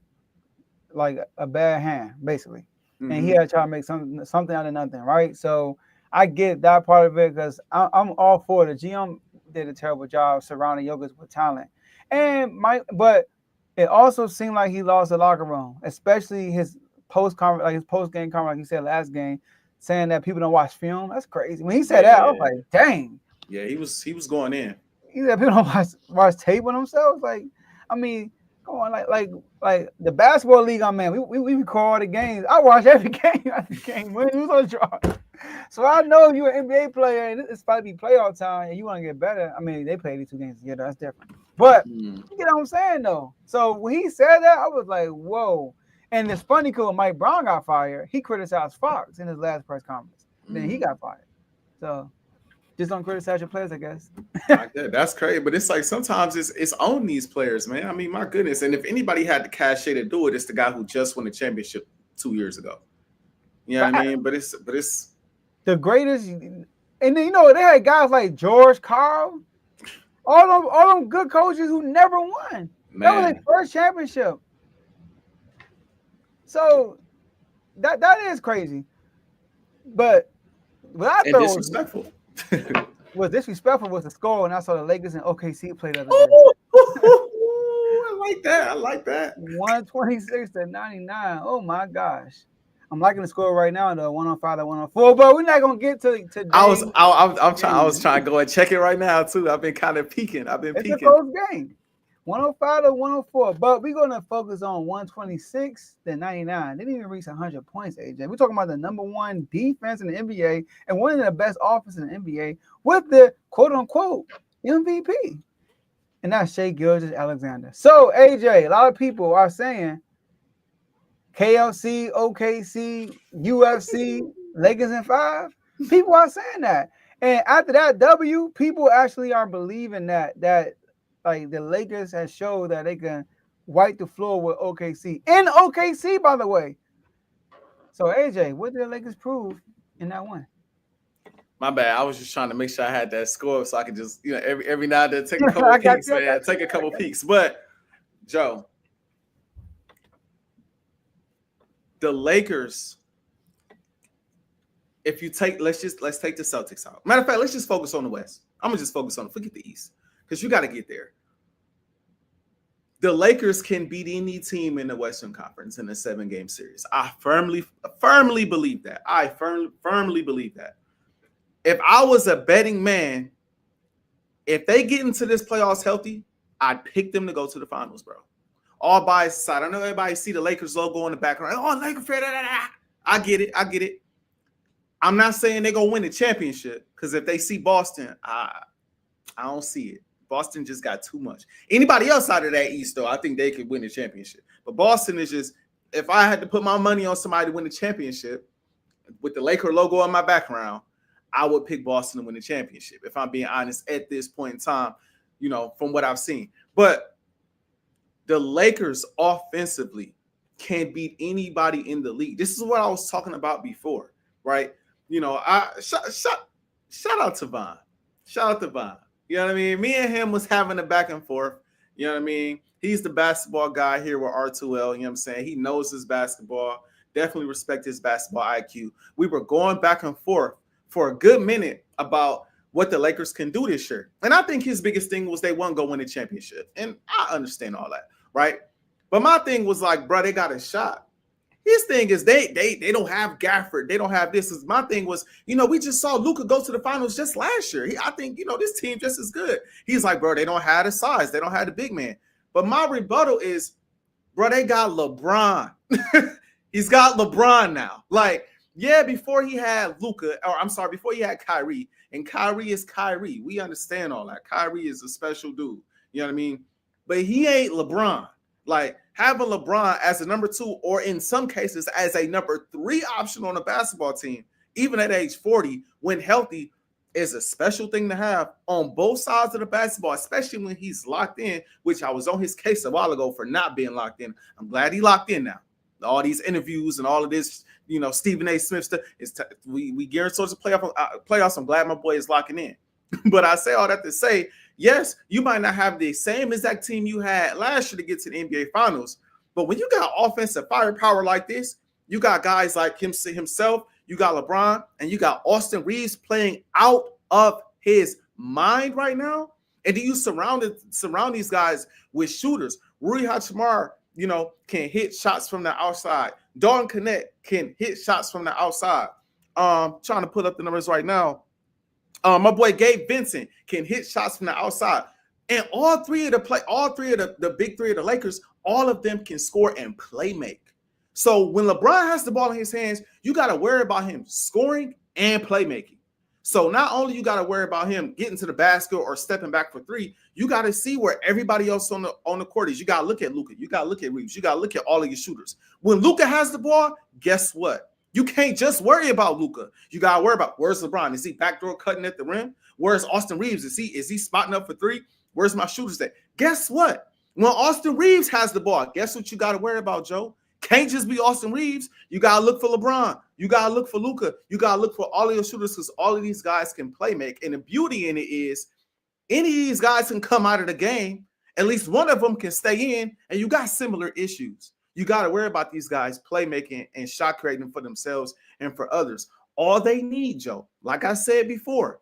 hand, basically. And he had to try to make something out of nothing, right? So I get that part of it because I'm all for it. The GM did a terrible job surrounding Jokic with talent, but it also seemed like he lost the locker room, especially his post game comment, like he said last game, saying that people don't watch film. That's crazy. When he said that, I was like, dang. Yeah, he was going in. He said people don't watch tape on themselves. Like, I mean. Come on, like the basketball league I'm in, we record all the games. I watch every game after game. Win, lose, or draw. So I know if you're an NBA player and it's about to be playoff time and you want to get better. I mean, they play these 2 games together. That's different. But you get what I'm saying, though. So when he said that, I was like, whoa. And it's funny because when Mike Brown got fired, he criticized Fox in his last press conference. Then he got fired. So just don't criticize your players, I guess. That's crazy, but it's like sometimes it's on these players, man. I mean, my goodness. And if anybody had the cachet to do it, it's the guy who just won the championship 2 years ago. You know what I mean? But it's the greatest. And then, you know, they had guys like George Karl, all them good coaches who never won. Man. That was their first championship. So that is crazy. But what I thought disrespectful. Was disrespectful was the score when I saw the Lakers and OKC play the other day. I like that. 126-99. Oh my gosh. I'm liking the score right now, though, 105-104. But we're not gonna get to today. I was trying to go and check it right now too. I've been kind of peeking. It's a close game. 105-104. But we're gonna focus on 126-99. They didn't even reach 100 points, AJ. We're talking about the number 1 defense in the NBA and one of the best offenses in the NBA with the quote unquote MVP. And that's Shai Gilgeous-Alexander. So, AJ, a lot of people are saying KLC, OKC, UFC, Lakers in 5. People are saying that. And after that W, people actually are believing that like the Lakers has showed that they can wipe the floor with OKC. In OKC, by the way. So, AJ, what did the Lakers prove in that one? My bad. I was just trying to make sure I had that score so I could just, you know, every now and then take a couple peeks, man. Take a couple peeks. But Joe, the Lakers, if you take, let's take the Celtics out. Matter of fact, let's just focus on the West. I'm gonna just focus on, forget the East, because you got to get there. The Lakers can beat any team in the Western Conference in a 7-game series. I firmly believe that. I firmly believe that. If I was a betting man, if they get into this playoffs healthy, I'd pick them to go to the finals, bro. All bias aside, I know everybody see the Lakers logo in the background. Oh, Lakers fan. I get it. I'm not saying they're gonna win the championship, because if they see Boston, I don't see it. Boston just got too much. Anybody else out of that East, though, I think they could win the championship. But Boston is just, if I had to put my money on somebody to win the championship with the Laker logo on my background, I would pick Boston to win the championship, if I'm being honest at this point in time, from what I've seen. But the Lakers offensively can beat anybody in the league. This is what I was talking about before, right? I shout out to Von. Shout out to Von. You know what I mean? Me and him was having a back and forth. You know what I mean? He's the basketball guy here with R2L. You know what I'm saying? He knows his basketball. Definitely respect his basketball IQ. We were going back and forth for a good minute about what the Lakers can do this year. And I think his biggest thing was they won't go win the championship. And I understand all that, right? But my thing was like, bro, they got a shot. His thing is they don't have Gafford. They don't have this. My thing was, we just saw Luka go to the finals just last year. I think, this team just as good. He's like, bro, they don't have the size. They don't have the big man. But my rebuttal is, bro, they got LeBron. He's got LeBron now. Like, yeah, before he had Luka, before he had Kyrie, and Kyrie is Kyrie. We understand all that. Kyrie is a special dude. You know what I mean? But he ain't LeBron. Like, having LeBron as a number 2, or in some cases as a number 3 option on a basketball team, even at age 40, when healthy, is a special thing to have on both sides of the basketball, especially when he's locked in, which I was on his case a while ago for not being locked in. I'm glad he locked in now. All these interviews and all of this, Stephen A. Smith stuff, we gearing towards the playoffs. I'm glad my boy is locking in. But I say all that to say, yes, you might not have the same exact team you had last year to get to the NBA Finals, but when you got offensive firepower like this, you got guys like himself, you got LeBron, and you got Austin Reeves playing out of his mind right now, and then you surround these guys with shooters. Rui Hachimura, can hit shots from the outside. Dalton Knecht can hit shots from the outside. Trying to put up the numbers right now. My boy Gabe Vincent can hit shots from the outside. And all three of the big three of the Lakers, all of them can score and play make. So when LeBron has the ball in his hands, you got to worry about him scoring and playmaking. So not only you got to worry about him getting to the basket or stepping back for 3, you got to see where everybody else on the court is. You got to look at Luka. You got to look at Reeves. You got to look at all of your shooters. When Luka has the ball, guess what? You can't just worry about Luka. You got to worry about, where's LeBron? Is he backdoor cutting at the rim? Where's Austin Reeves? Is he spotting up for 3? Where's my shooters at? Guess what? When Austin Reeves has the ball, guess what you got to worry about, Joe? Can't just be Austin Reeves. You got to look for LeBron. You got to look for Luka. You got to look for all of your shooters, because all of these guys can play make. And the beauty in it is any of these guys can come out of the game. At least one of them can stay in, and you got similar issues. You got to worry about these guys playmaking and shot creating for themselves and for others. All they need, Joe, like I said before,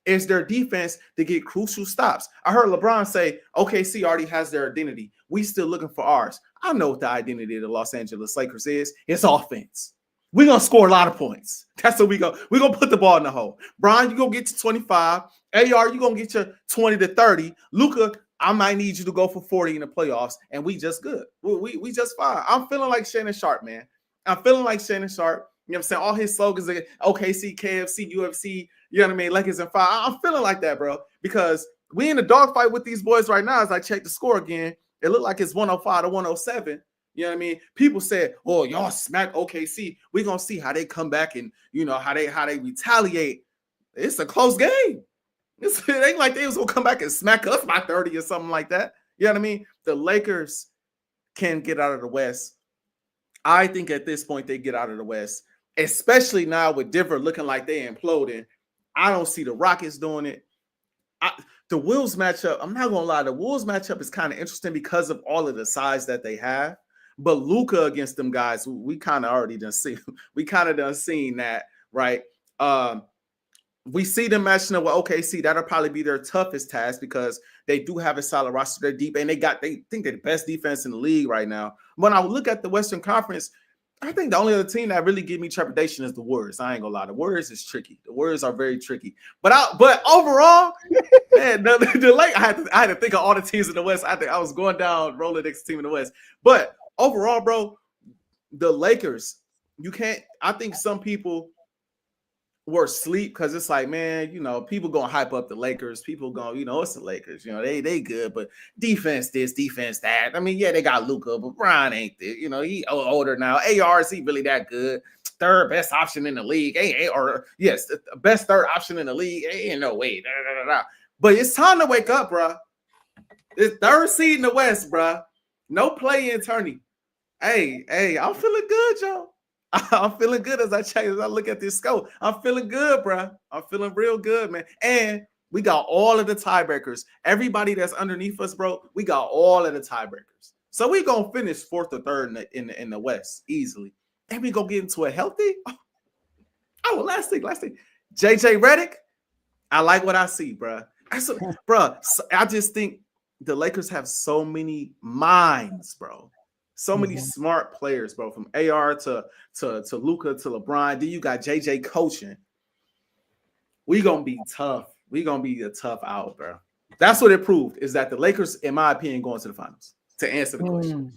is their defense to get crucial stops. I heard LeBron say, OKC already has their identity. We still looking for ours. I know what the identity of the Los Angeles Lakers is. It's offense. We're going to score a lot of points. That's what we go. We're going to put the ball in the hole. Brian, you're going to get to 25. AR, you're going to get your 20 to 30. Luka, I might need you to go for 40 in the playoffs, and we just good. We just fine. I'm feeling like Shannon Sharp, man. I'm feeling like Shannon Sharp. You know what I'm saying? All his slogans are OKC, KFC, UFC, you know what I mean? Lakers and fire. I'm feeling like that, bro, because we in a dogfight with these boys right now. As I check the score again, it looked like it's 105 to 107. You know what I mean? People said, oh, y'all smack OKC. We're going to see how they come back and, how they retaliate. It's a close game. It ain't like they was going to come back and smack us by 30 or something like that. You know what I mean? The Lakers can get out of the West. I think at this point they get out of the West, especially now with Denver looking like they imploding. I don't see the Rockets doing it. the Wolves matchup, I'm not gonna lie, the Wolves matchup is kind of interesting because of all of the size that they have. But Luka against them guys, we kind of already done see. We kind of done seen that, right? We see them matching up with OKC. That'll probably be their toughest task because they do have a solid roster. They're deep, and they think they're the best defense in the league right now. When I look at the Western Conference, I think the only other team that really give me trepidation is the Warriors. I ain't gonna lie, the Warriors is tricky. The Warriors are very tricky. But overall, man, the Lake. I had to think of all the teams in the West. I was going down rolling next team in the West. But overall, bro, the Lakers. You can't. I think some people were asleep because it's like, man, people gonna hype up the Lakers. People gonna, it's the Lakers. They good, but defense this, defense that. I mean, yeah, they got Luka, but Brian ain't there. He older now. AR, is he really that good? Third best option in the league. Yes, the best third option in the league. Ain't no way. But it's time to wake up, bro. It's third seed in the West, bro. No play-in tourney. Hey, I'm feeling good, Joe. I'm feeling good as I look at this scope. I'm feeling good, bro. I'm feeling real good, man. And we got all of the tiebreakers. Everybody that's underneath us, bro, we got all of the tiebreakers. So we gonna finish fourth or third in the West easily. And we gonna get into a healthy. Oh, last thing. JJ Redick, I like what I see, bro. I just think the Lakers have so many minds, bro. So many smart players, bro, from AR to Luka to LeBron. Then you got JJ coaching. We gonna be tough. We gonna be a tough out, bro. That's what it proved, is that the Lakers, in my opinion, going to the finals. To answer the question,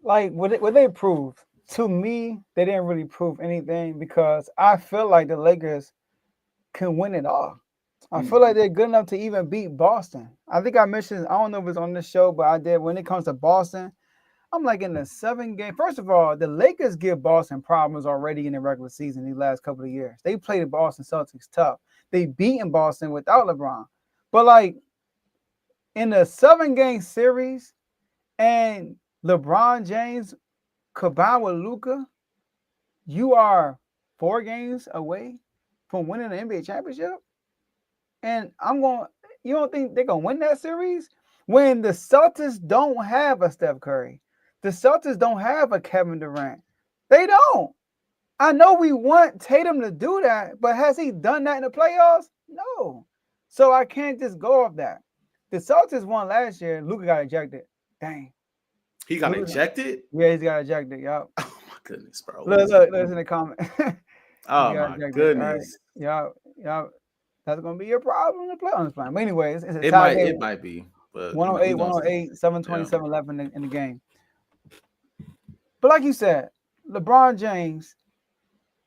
like what they proved to me, they didn't really prove anything because I feel like the Lakers can win it all. I feel like they're good enough to even beat Boston. I think I mentioned, I don't know if it's on this show, but I did. When it comes to Boston, I'm like in the 7-game. First of all, the Lakers give Boston problems already in the regular season these last couple of years. They played the Boston Celtics tough. They beaten Boston without LeBron. But like in the 7-game series and LeBron James combined with Luka, you are 4 games away from winning the NBA championship. And you don't think they're going to win that series? When the Celtics don't have a Steph Curry. The Celtics don't have a Kevin Durant. They don't. I know we want Tatum to do that, but has he done that in the playoffs? No. So I can't just go off that. The Celtics won last year. Luka got ejected. Dang. He got ejected? Yeah, he's got ejected. Yup. Oh, my goodness, bro. Look in the comment. Oh, my goodness. Right. Yup. That's going to be your problem in the playoffs. But anyways, it might be. But 108, 727 left in the game. But like you said, LeBron James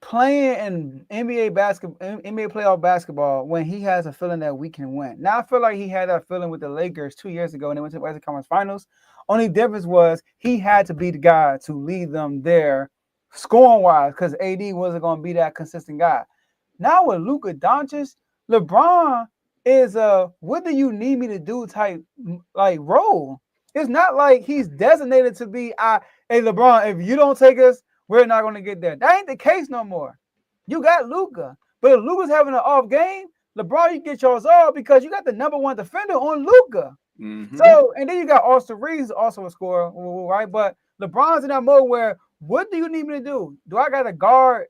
playing in NBA playoff basketball when he has a feeling that we can win. Now I feel like he had that feeling with the Lakers 2 years ago when they went to the Western Conference Finals. Only difference was he had to be the guy to lead them there scoring wise because AD wasn't going to be that consistent guy. Now with Luka Doncic, LeBron is a what do you need me to do type like role. It's not like he's designated to be hey LeBron, if you don't take us, we're not going to get there. That ain't the case no more. You got Luka, but if Luka's having an off game, LeBron, you get yours off because you got the number 1 defender on Luka. Mm-hmm. So and then you got Austin Reeves also a scorer, right? But LeBron's in that mode where what do you need me to do? Do I got to guard?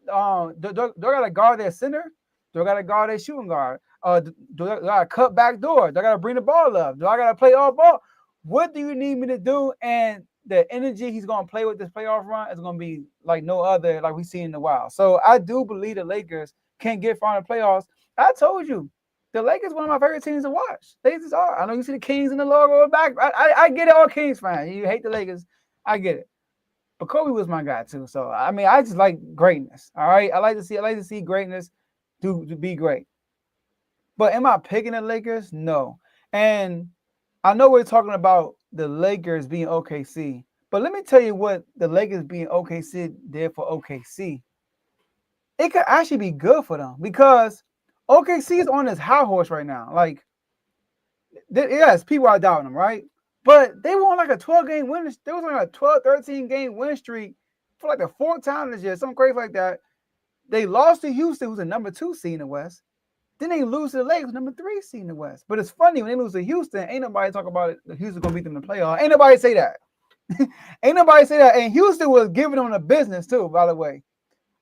Do I got to guard their center? Do I got to guard their shooting guard? Do I got to cut back door? Do I got to bring the ball up? Do I got to play all ball? What do you need me to do? And the energy he's going to play with this playoff run is going to be like no other like we've seen in a while. So I do believe the Lakers can get far in the playoffs. I told you, the Lakers one of my favorite teams to watch. They just are. I know you see the Kings in the logo back. I get it, all Kings fans. You hate the Lakers. I get it. But Kobe was my guy too. So I mean, I just like greatness. All right. I like to see greatness to be great. But am I picking the Lakers? No. And I know we're talking about the Lakers being OKC, but let me tell you what the Lakers being OKC did for OKC. It could actually be good for them because OKC is on this high horse right now. Like, yes, people are doubting them, right? But they were on like a 12-game win. They was on a 12, 13-game win streak for like the 4th time this year, something crazy like that. They lost to Houston, who's the number 2 seed in the West. Then they lose to the Lakers, number 3 seed in the West. But it's funny when they lose to Houston, ain't nobody talk about it. Houston gonna beat them in the playoff. Ain't nobody say that. Ain't nobody say that. And Houston was giving them the business too, by the way.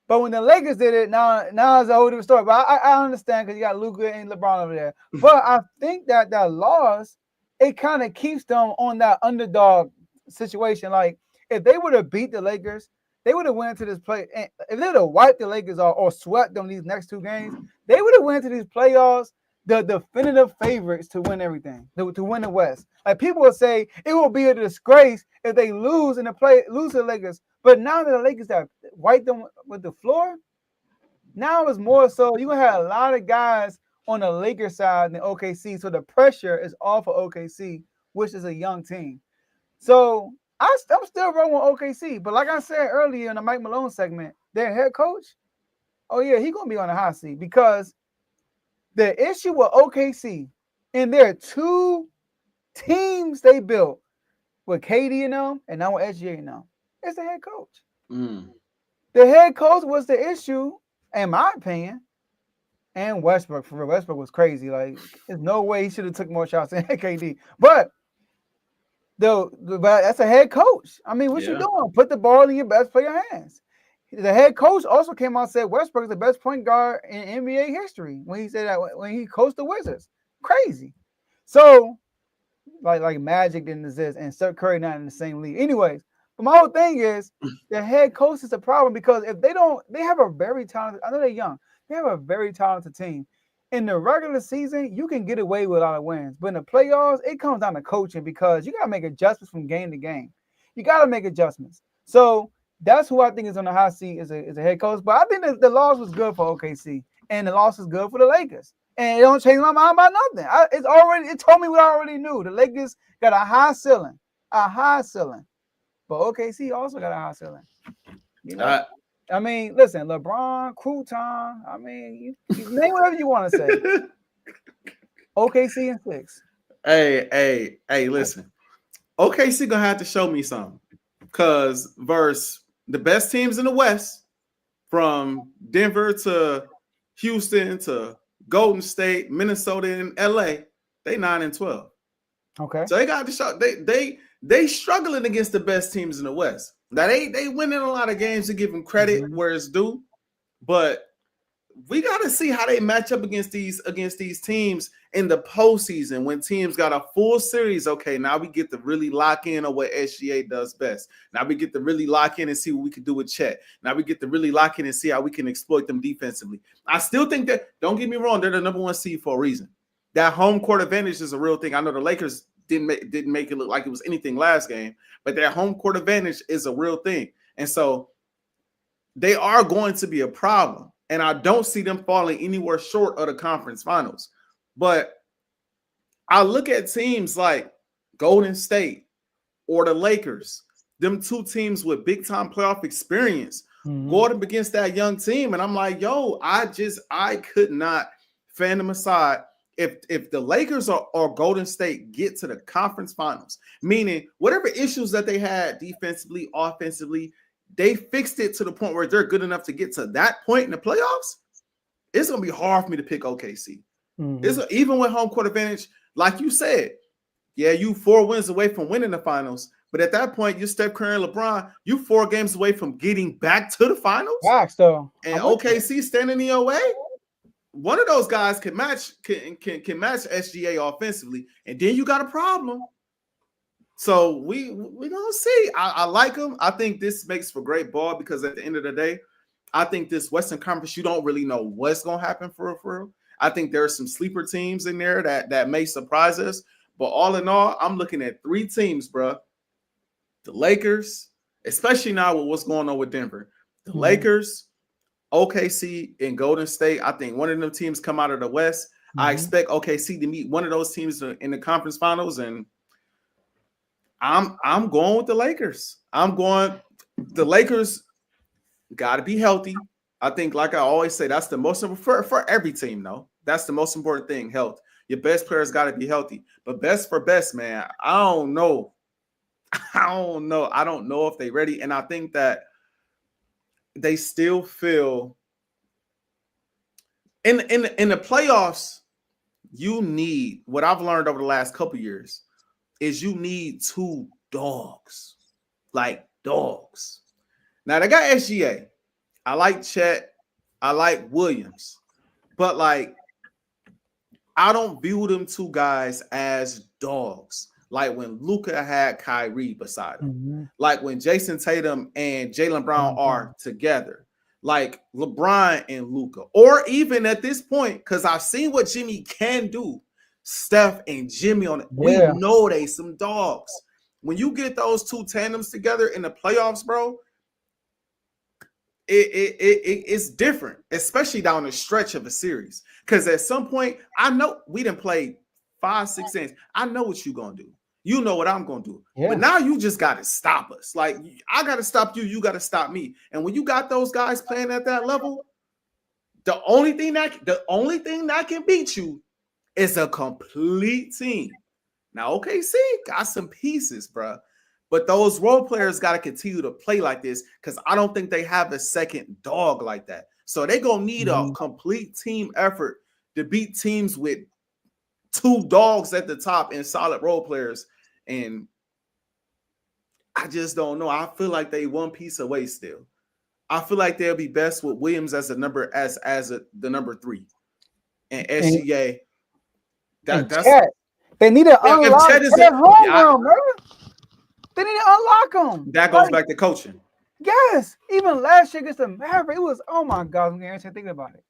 But when the Lakers did it, now it's a whole different story. But I understand because you got Luka and LeBron over there. But I think that loss, it kind of keeps them on that underdog situation. Like if they would have beat the Lakers, they would have went into this play. And if they would have wiped the Lakers or swept them these next 2 games, they would have went into these playoffs the definitive favorites to win everything, to win the West. Like people would say it will be a disgrace if they lose to the Lakers. But now that the Lakers have wiped them with the floor, now it's more so you're gonna have a lot of guys on the Lakers side than OKC. So the pressure is off of OKC, which is a young team. So I'm still rolling with OKC. But like I said earlier in the Mike Malone segment, their head coach, oh yeah, he's gonna be on the hot seat because the issue with OKC, and there are 2 teams they built with KD and them, and now with SGA and them. It's the head coach. The head coach was the issue, in my opinion. And Westbrook, for real, Westbrook was crazy. Like, there's no way he should have took more shots than KD. But that's a head coach. I mean, what you doing? Put the ball in your best player hands. The head coach also came out and said Westbrook is the best point guard in NBA history when he said that when he coached the Wizards. Crazy. So, like Magic didn't exist and Steph Curry not in the same league. Anyways, but my whole thing is the head coach is a problem because if they have a very talented, I know they're young, they have a very talented team. In the regular season, you can get away with a lot of wins. But in the playoffs, it comes down to coaching because you got to make adjustments from game to game. You got to make adjustments. So that's who I think is on the hot seat is a head coach. But I think that the loss was good for OKC. And the loss is good for the Lakers. And it don't change my mind about nothing. It told me what I already knew. The Lakers got a high ceiling. But OKC also got a high ceiling. You know? I mean, listen, LeBron, Crouton. I mean, you name whatever you want to say. OKC in 6. Hey, listen. OKC gonna have to show me something. Cause versus the best teams in the West, from Denver to Houston to Golden State, Minnesota, and LA, they 9-12. Okay. So they got to show they struggling against the best teams in the West. Now they winning a lot of games to give them credit where it's due, but we got to see how they match up against these teams in the postseason when teams got a full series. Okay, now we get to really lock in on what SGA does best. Now we get to really lock in and see what we can do with Chet. Now we get to really lock in and see how we can exploit them defensively. I still think that, don't get me wrong, they're the number 1 seed for a reason. That home court advantage is a real thing. I know the Lakers didn't make it look like it was anything last game, but their home court advantage is a real thing. And so they are going to be a problem. And I don't see them falling anywhere short of the conference finals. But I look at teams like Golden State or the Lakers, them 2 teams with big time playoff experience, going up against that young team. And I'm like, yo, I could not fan them aside. If the Lakers or Golden State get to the conference finals, meaning whatever issues that they had defensively, offensively, they fixed it to the point where they're good enough to get to that point in the playoffs, it's going to be hard for me to pick OKC. Even with home court advantage, like you said, yeah, you 4 wins away from winning the finals. But at that point, you're Steph Curry and LeBron, you 4 games away from getting back to the finals. Facts, though. And OKC standing in your way. One of those guys can match SGA offensively, and then you got a problem. So we gonna see. I like them. I think this makes for great ball because at the end of the day, I think this Western Conference, you don't really know what's gonna happen for real. I think there are some sleeper teams in there that may surprise us. But all in all, I'm looking at 3 teams, bro. The Lakers, especially now with what's going on with Denver. The Lakers, OKC, and Golden State. I think one of them teams come out of the West. I expect OKC to meet one of those teams in the conference finals, and I'm going with the Lakers. The Lakers got to be healthy. I think, like I always say, that's the most important for every team, though. That's the most important thing, health. Your best players got to be healthy. But best for best, man, I don't know. I don't know if they're ready. And I think that they still feel in the playoffs, you need what I've learned over the last couple years is you need two dogs, like dogs. Now they got SGA. I like Chet. I like Williams, but like I don't view them two guys as dogs. Like when Luka had Kyrie beside him, like when Jason Tatum and Jaylen Brown are together, like LeBron and Luka, or even at this point, because I've seen what Jimmy can do, Steph and Jimmy on it. We know they some dogs. When you get those two tandems together in the playoffs, bro, it's different, especially down the stretch of a series. Because at some point, I know we didn't play 5-6 innings. I know what you're gonna do. You know what I'm gonna do. Yeah. But now you just gotta stop us. Like I gotta stop you. You gotta stop me. And when you got those guys playing at that level, the only thing that can beat you is a complete team. Now, OKC got some pieces, bro. But those role players got to continue to play like this because I don't think they have a second dog like that. So they're going to need a complete team effort to beat teams with two dogs at the top and solid role players. And I just don't know. I feel like they one piece away still. I feel like they'll be best with Williams as the number 3 and SGA. They need to unlock that home run, bro. They need to unlock them. That goes back to coaching. Yes. Even last year against the Mavericks, it was, oh my God, I'm thinking about it.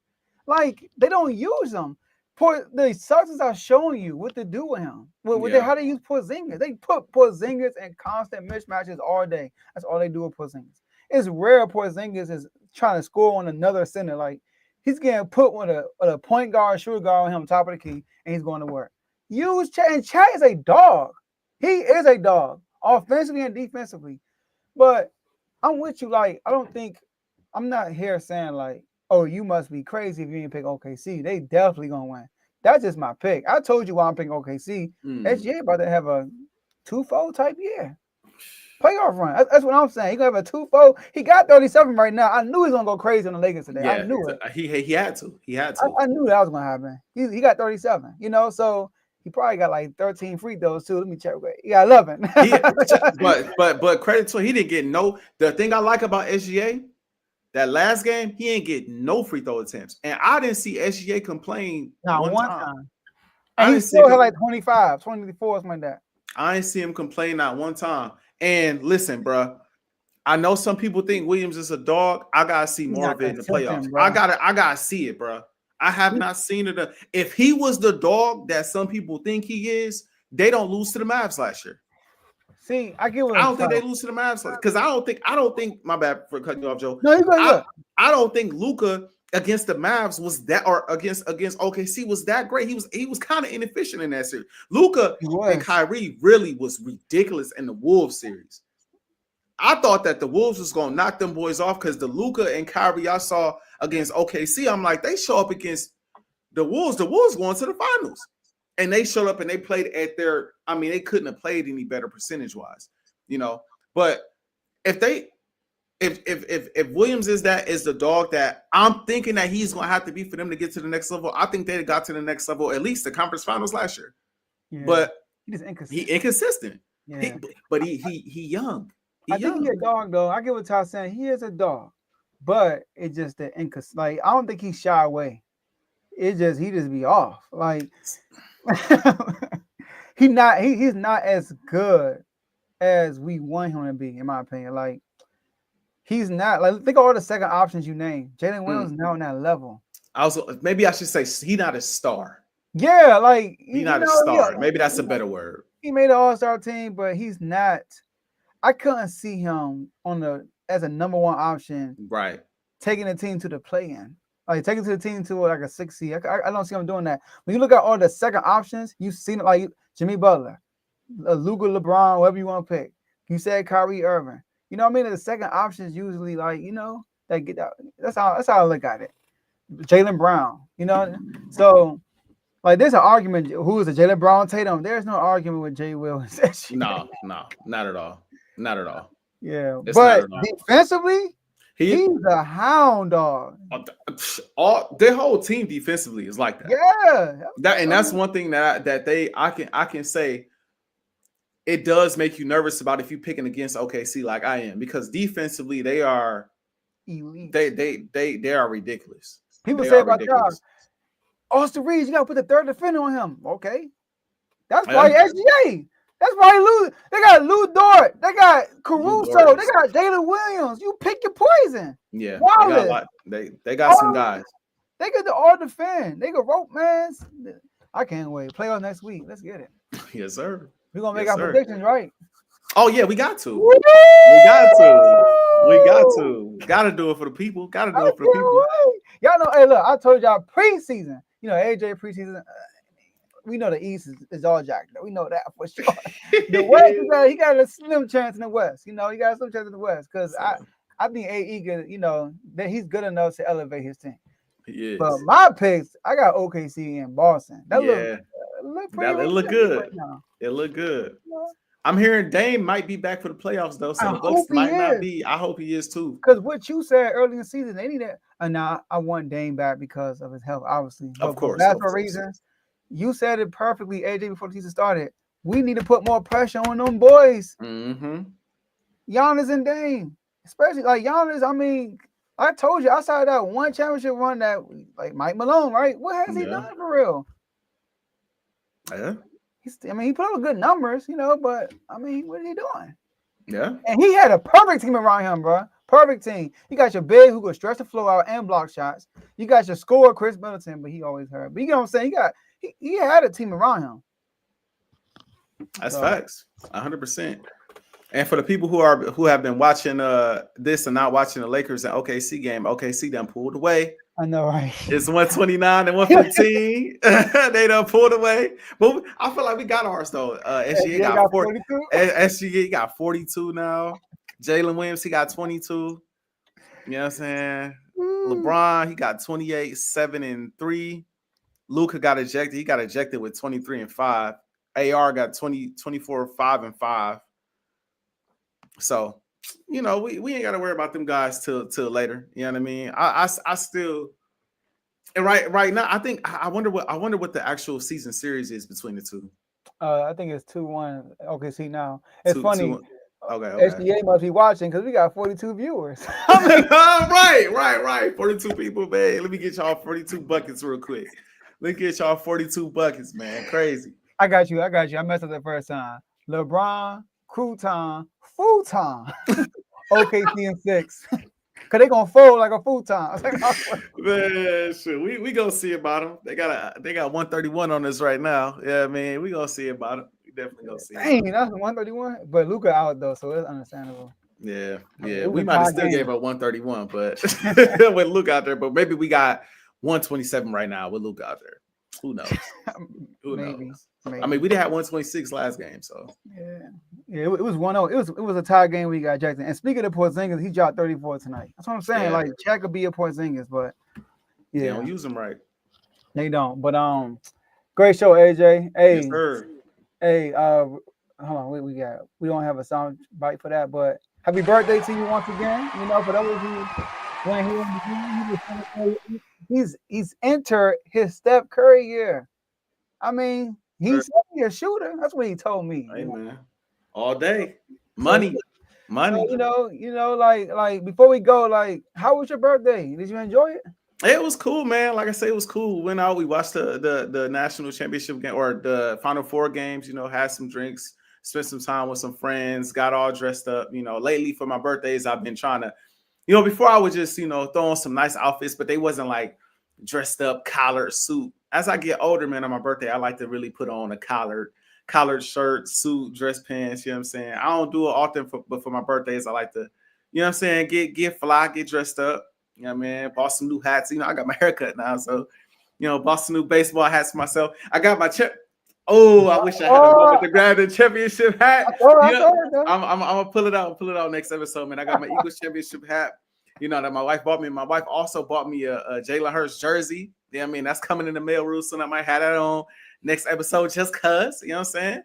Like, they don't use them. The Celtics are showing you what to do with him. How they use Porzingis. They put Porzingis in constant mismatches all day. That's all they do with Porzingis. It's rare Porzingis is trying to score on another center. Like, he's getting put with a point guard, shooter guard on him, top of the key, and he's going to work. Use Chet. And Chet is a dog. He is a dog. Offensively and defensively. But I'm with you. Like, I'm not here saying like, oh, you must be crazy if you didn't pick OKC. They definitely gonna win. That's just my pick. I told you why I'm picking OKC. SGA about to have a 2-4 type year. Playoff run. That's what I'm saying. He's gonna have a 2-4. He got 37 right now. I knew he was gonna go crazy on the Lakers today. Yeah, I knew it. He had to. I knew that was gonna happen. He got 37, so he probably got like 13 free throws too. Let me check. He got 11. but credit to him, he didn't get no. The thing I like about SGA, that last game, he ain't get no free throw attempts, and I didn't see SGA complain one time. And he still had like 25, 24, something like that. I didn't see him complain not one time. And listen, bro, I know some people think Williams is a dog. I gotta see more of it in the playoffs. I gotta see it, bro. I have not seen it. If he was the dog that some people think he is, they don't lose to the Mavs last year. See, I don't think they lose to the Mavs because I don't think. My bad for cutting you off, Joe. No, I don't think Luka against the Mavs was that, or against OKC was that great. He was kind of inefficient in that series. Luka and Kyrie really was ridiculous in the Wolves series. I thought that the Wolves was going to knock them boys off because the Luka and Kyrie I saw against OKC, I'm like, they show up against the Wolves. The Wolves going to the finals. And they showed up and they played at their, they couldn't have played any better percentage-wise, But if Williams is the dog that I'm thinking that he's going to have to be for them to get to the next level, I think they got to the next level, at least the conference finals last year. Yeah. But he's inconsistent. Yeah. He young. I think he's a dog, though. I get what Todd's saying. He is a dog, but it's just the like I don't think he's shy away. He just be off. Like he's not as good as we want him to be, in my opinion. Like he's not. Like think of all the second options you named. Jalen Williams is now on that level. Also, maybe I should say he's not a star. Yeah, like he's not a star. Maybe that's a better word. He made an all-star team, but he's not. I couldn't see him as a number one option, right? Taking the team to the play-in, like taking the team to like a 6 seed. I don't see him doing that. When you look at all the second options, you've seen it like Jimmy Butler, Luka, LeBron, whatever you want to pick. You said Kyrie Irving. You know what I mean? The second options usually like they get out. That's how I look at it. Jaylen Brown, so. Like there's an argument. Who is it? Jaylen Brown, Tatum? There's no argument with Jay Williams. No, not at all. Not at all. Yeah, but defensively, He's a hound dog. All their whole team defensively is like that. Yeah. That's one thing I can say. It does make you nervous about if you picking against OKC like I am, because defensively they are elite. They are ridiculous. People say about y'all, Austin Reeves, you gotta put the third defender on him. Okay. That's probably SGA. That's why lose. They got Lou Dort. They got Caruso. They got Jalen Williams. You pick your poison. Yeah, Wallace. they got some guys. They could all defend. They could rope man. I can't wait. Playoff next week. Let's get it. Yes, sir. We're gonna make our predictions, right? Oh yeah, we got to. Woo! We got to do it for the people. Got to do it for the people. Y'all know. Hey, look, I told y'all preseason. You know, AJ preseason. We know the East is all jacked. We know that for sure. The West he got a slim chance in the West. You know, he got a slim chance in the West because I think AE good. You know that he's good enough to elevate his team. Yes. But my picks, I got OKC and Boston. That look good. Right now. It look good. Yeah. I'm hearing Dame might be back for the playoffs though, so the Bucks might not be. I hope he is too. Because what you said early in the season, they need that. And now I want Dame back because of his health, obviously. Of course, that's the reason. You said it perfectly, AJ, before the season started. We need to put more pressure on them boys. Mm-hmm. Giannis and Dame, especially like Giannis. I mean, I told you outside that one championship run that like Mike Malone, right? What has he done for real? Yeah. He put up good numbers, you know, but I mean, what is he doing? Yeah. And he had a perfect team around him, bro. Perfect team. You got your big who could stretch the floor out and block shots. You got your scorer, Chris Middleton, but he always hurt. But you know what I'm saying? He had a team around him. That's facts. 100%. And for the people who have been watching this and not watching the Lakers and OKC game, OKC done pulled away. I know, right? It's 129 and 115. They done pulled away. But I feel like we got ours though. SGA got 42. SGA got 42 now. Jalen Williams, he got 22. You know what I'm saying? LeBron, he got 28, 7 and 3. Luka got ejected. He got ejected with 23 and 5. AR got 24, 5 and 5. So, you know, we ain't got to worry about them guys till later. You know what I mean? I still, and right now, I wonder what the actual season series is between the two. I think it's 2-1. Okay, see now it's funny. Okay. SGA must be watching because we got 42 viewers. Right. 42 people, man. Let me get y'all 42 buckets real quick. Let me get y'all 42 buckets, man. Crazy. I got you. I messed up the first time. LeBron, Crouton, Futon. OKC and 6. Cause they gonna fold like a futon. Man, shit. We gonna see about them. They got 131 on this right now. Yeah, man. We gonna see about them. We definitely gonna see. Dang, that's 131. But Luka out though, so it's understandable. Yeah. We might have still gave up 131, but with Luka out there. But maybe we got 127 right now with Luka out there. Who knows? Who knows? Maybe. I mean, we did have 126 last game, so yeah. It was 1-0. It was a tie game we got Jackson. And speaking of Porzingis, he dropped 34 tonight. That's what I'm saying. Yeah. Like Shaq could be a Porzingis, but they don't use him right. They don't. But great show, AJ. Hey, yes, sir. Hey, hold on. We don't have a sound bite for that, but happy birthday to you once again. You know, for those who when he in the game, he's entered his Steph Curry year. I mean, he's a shooter. That's what he told me. Hey, man. All day. Money. You know, like before we go, like, how was your birthday? Did you enjoy it? It was cool, man. Like I say, it was cool. Went out, we watched the national championship game or the Final Four games, you know, had some drinks, spent some time with some friends, got all dressed up. You know, lately for my birthdays, I've been trying to, you know, before I would just, you know, throw on some nice outfits, but they wasn't like dressed up, collared suit. As I get older, man, on my birthday, I like to really put on a collared shirt, suit, dress pants. You know what I'm saying? I don't do it often, but for my birthdays, I like to, you know what I'm saying, get fly, get dressed up. You know what I mean? Bought some new hats. You know, I got my haircut now, so, you know, bought some new baseball hats for myself. I got my chip. Oh, I wish I had a moment to grab the championship hat. I'm gonna pull it out next episode, man. I got my Eagles championship hat. You know, that my wife bought me. My wife also bought me a Jalen Hurts jersey. Yeah, I mean, that's coming in the mail real soon. I might have that on next episode just cuz, you know what I'm saying?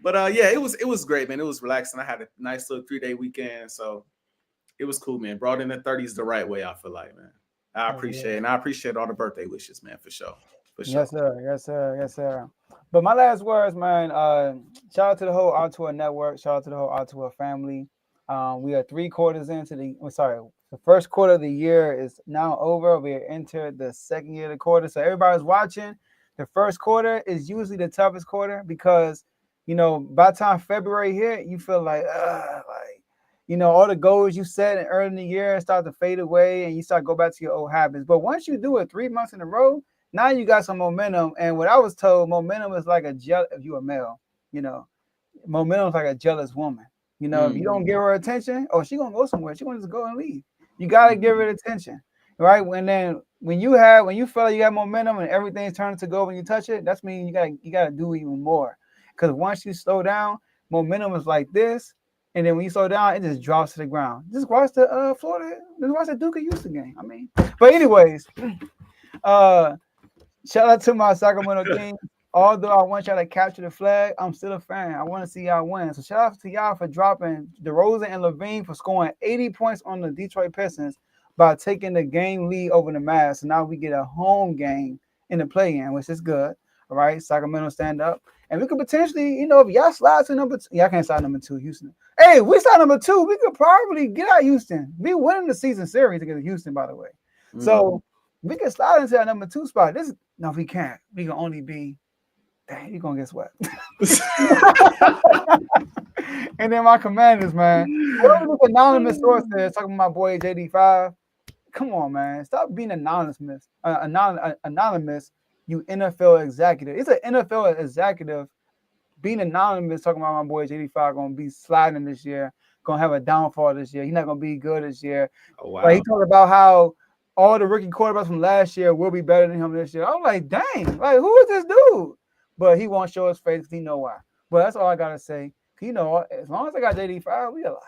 But yeah, it was great, man. It was relaxing. I had a nice little 3-day weekend, so It was cool, man. Brought in the 30s the right way, I feel like, man. I appreciate it. And I appreciate all the birthday wishes, man, for sure. For sure. Yes, sir. Yes, sir. Yes, sir. But my last words, man, shout out to the whole Artour network. Shout out to the whole Artour family. We are 3 quarters into the first quarter of the year is now over. We entered the second year of the quarter. So everybody's watching. The first quarter is usually the toughest quarter because, you know, by the time February hit, you feel like, you know, all the goals you set early in the year start to fade away and you start to go back to your old habits. But once you do it 3 months in a row, now you got some momentum. And what I was told, momentum is like if you're a male, you know, momentum is like a jealous woman. You know, if you don't give her attention, she gonna go somewhere. She gonna just go and leave. You gotta give her attention, right? When you feel like you have momentum and everything's turning to go when you touch it, that's mean you gotta do even more. Because once you slow down, momentum is like this, and then when you slow down, it just drops to the ground. Just watch the Duke Houston game. I mean, but anyways, shout out to my Sacramento Kings. Although I want y'all to capture the flag, I'm still a fan. I want to see y'all win. So shout out to y'all for dropping DeRozan and Levine for scoring 80 points on the Detroit Pistons by taking the game lead over the Mavs. So now we get a home game in the play-in, which is good. All right, Sacramento stand up. And we could potentially, you know, if y'all slide to number 2. Y'all can't slide number 2, Houston. Hey, we slide number 2. We could probably get out Houston. We winning the season series against Houston, by the way. So we can slide into that number 2 spot. No, we can't. We can only be. Dang, you're gonna get swept. And then my Commanders, man. Whatever this anonymous source says, talking about my boy JD5. Come on, man. Stop being anonymous. Anonymous, you NFL executive. It's an NFL executive being anonymous, talking about my boy JD5 gonna be sliding this year, gonna have a downfall this year. He's not gonna be good this year. Oh, wow. Like, he talked about how all the rookie quarterbacks from last year will be better than him this year. I'm like, dang, like, who is this dude? But he won't show his face because he know why. But that's all I gotta say. You know, as long as I got JD5, we alive.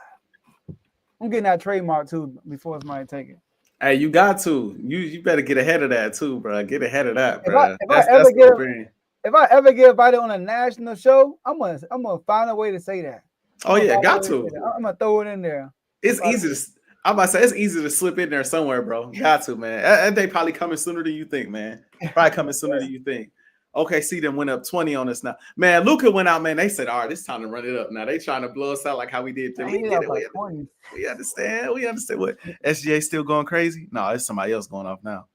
I'm getting that trademark too before somebody take it. Hey, you got to. You better get ahead of that too, bro. Get ahead of that, bro. If I ever get invited on a national show, I'm gonna find a way to say that. Oh yeah, got to. I'm gonna throw it in there. It's easy to. I'm about to say it's easy to slip in there somewhere, bro. Got to, man. And they probably coming sooner than you think, man. Probably coming sooner than you think. OKC then went up 20 on us now. Man, Luka went out, man. They said, all right, it's time to run it up. Now they trying to blow us out like how we did. We understand. We understand what SGA still going crazy. No, it's somebody else going off now.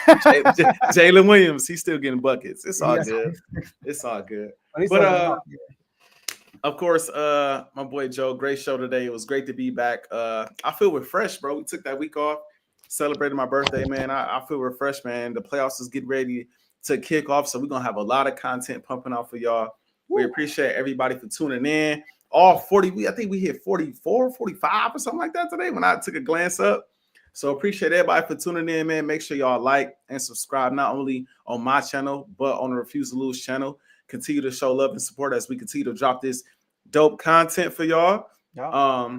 Jalen Williams, he's still getting buckets. It's all good. It's all good. But of course, my boy Joe, great show today. It was great to be back. I feel refreshed, bro. We took that week off, celebrated my birthday, man. I feel refreshed, man. The playoffs is getting ready to kick off, so we're gonna have a lot of content pumping out for y'all. We appreciate everybody for tuning in. All 40, I think we hit 44, 45 or something like that today when I took a glance up. So appreciate everybody for tuning in, man. Make sure y'all like and subscribe, not only on my channel, but on the Refuse to Lose channel. Continue to show love and support as we continue to drop this dope content for y'all. Yeah.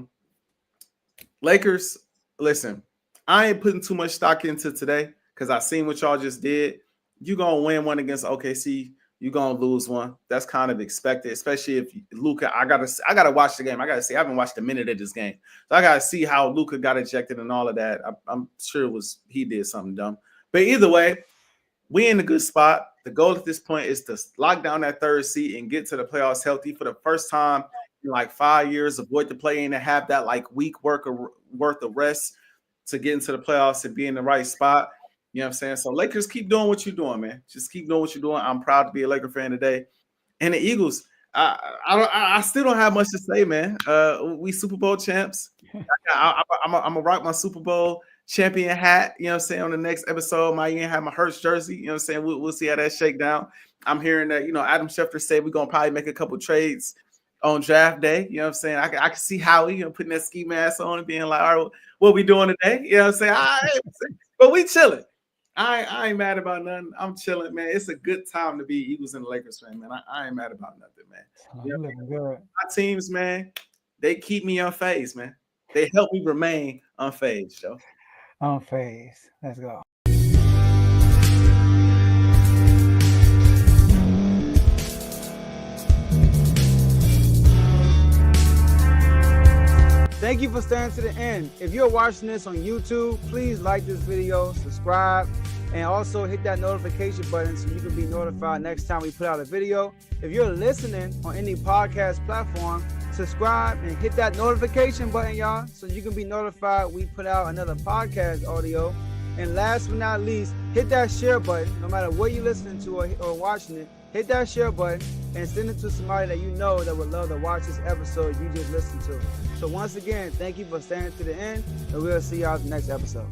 Lakers, listen, I ain't putting too much stock into today because I seen what y'all just did. You're going to win one against OKC. You're going to lose one. That's kind of expected, especially if Luka, I gotta watch the game. I got to see. I haven't watched a minute of this game. So I got to see how Luka got ejected and all of that. I'm sure he did something dumb. But either way, we in a good spot. The goal at this point is to lock down that 3rd seed and get to the playoffs healthy for the first time in like 5 years. Avoid the play-in and have that like week worth of rest to get into the playoffs and be in the right spot. You know what I'm saying? So Lakers, keep doing what you're doing, man. Just keep doing what you're doing. I'm proud to be a Laker fan today. And the Eagles, I still don't have much to say, man. We Super Bowl champs. I'm gonna rock my Super Bowl champion hat. You know what I'm saying? On the next episode, I even have my Hurts jersey. You know what I'm saying? We'll see how that shake down. I'm hearing that, Adam Schefter said we're gonna probably make a couple trades on draft day. You know what I'm saying? I can see Howie putting that ski mask on and being like, all right, what we doing today? You know what I'm saying? All right, but we chilling. I ain't mad about nothing. I'm chilling, man. It's a good time to be Eagles and Lakers fan, man. I ain't mad about nothing, man. You looking good. My teams, man, they keep me unfazed, man. They help me remain unfazed, Joe. Unfazed. Let's go. Thank thank you for staying to the end. If you're watching this on YouTube, please like this video, subscribe, and also hit that notification button so you can be notified next time we put out a video. If you're listening on any podcast platform, subscribe and hit that notification button, y'all, so you can be notified we put out another podcast audio. And last but not least, hit that share button. No matter what you're listening to or watching it, hit that share button and send it to somebody that you know that would love to watch this episode you just listened to. So once again, thank you for staying to the end, and we'll see y'all in the next episode.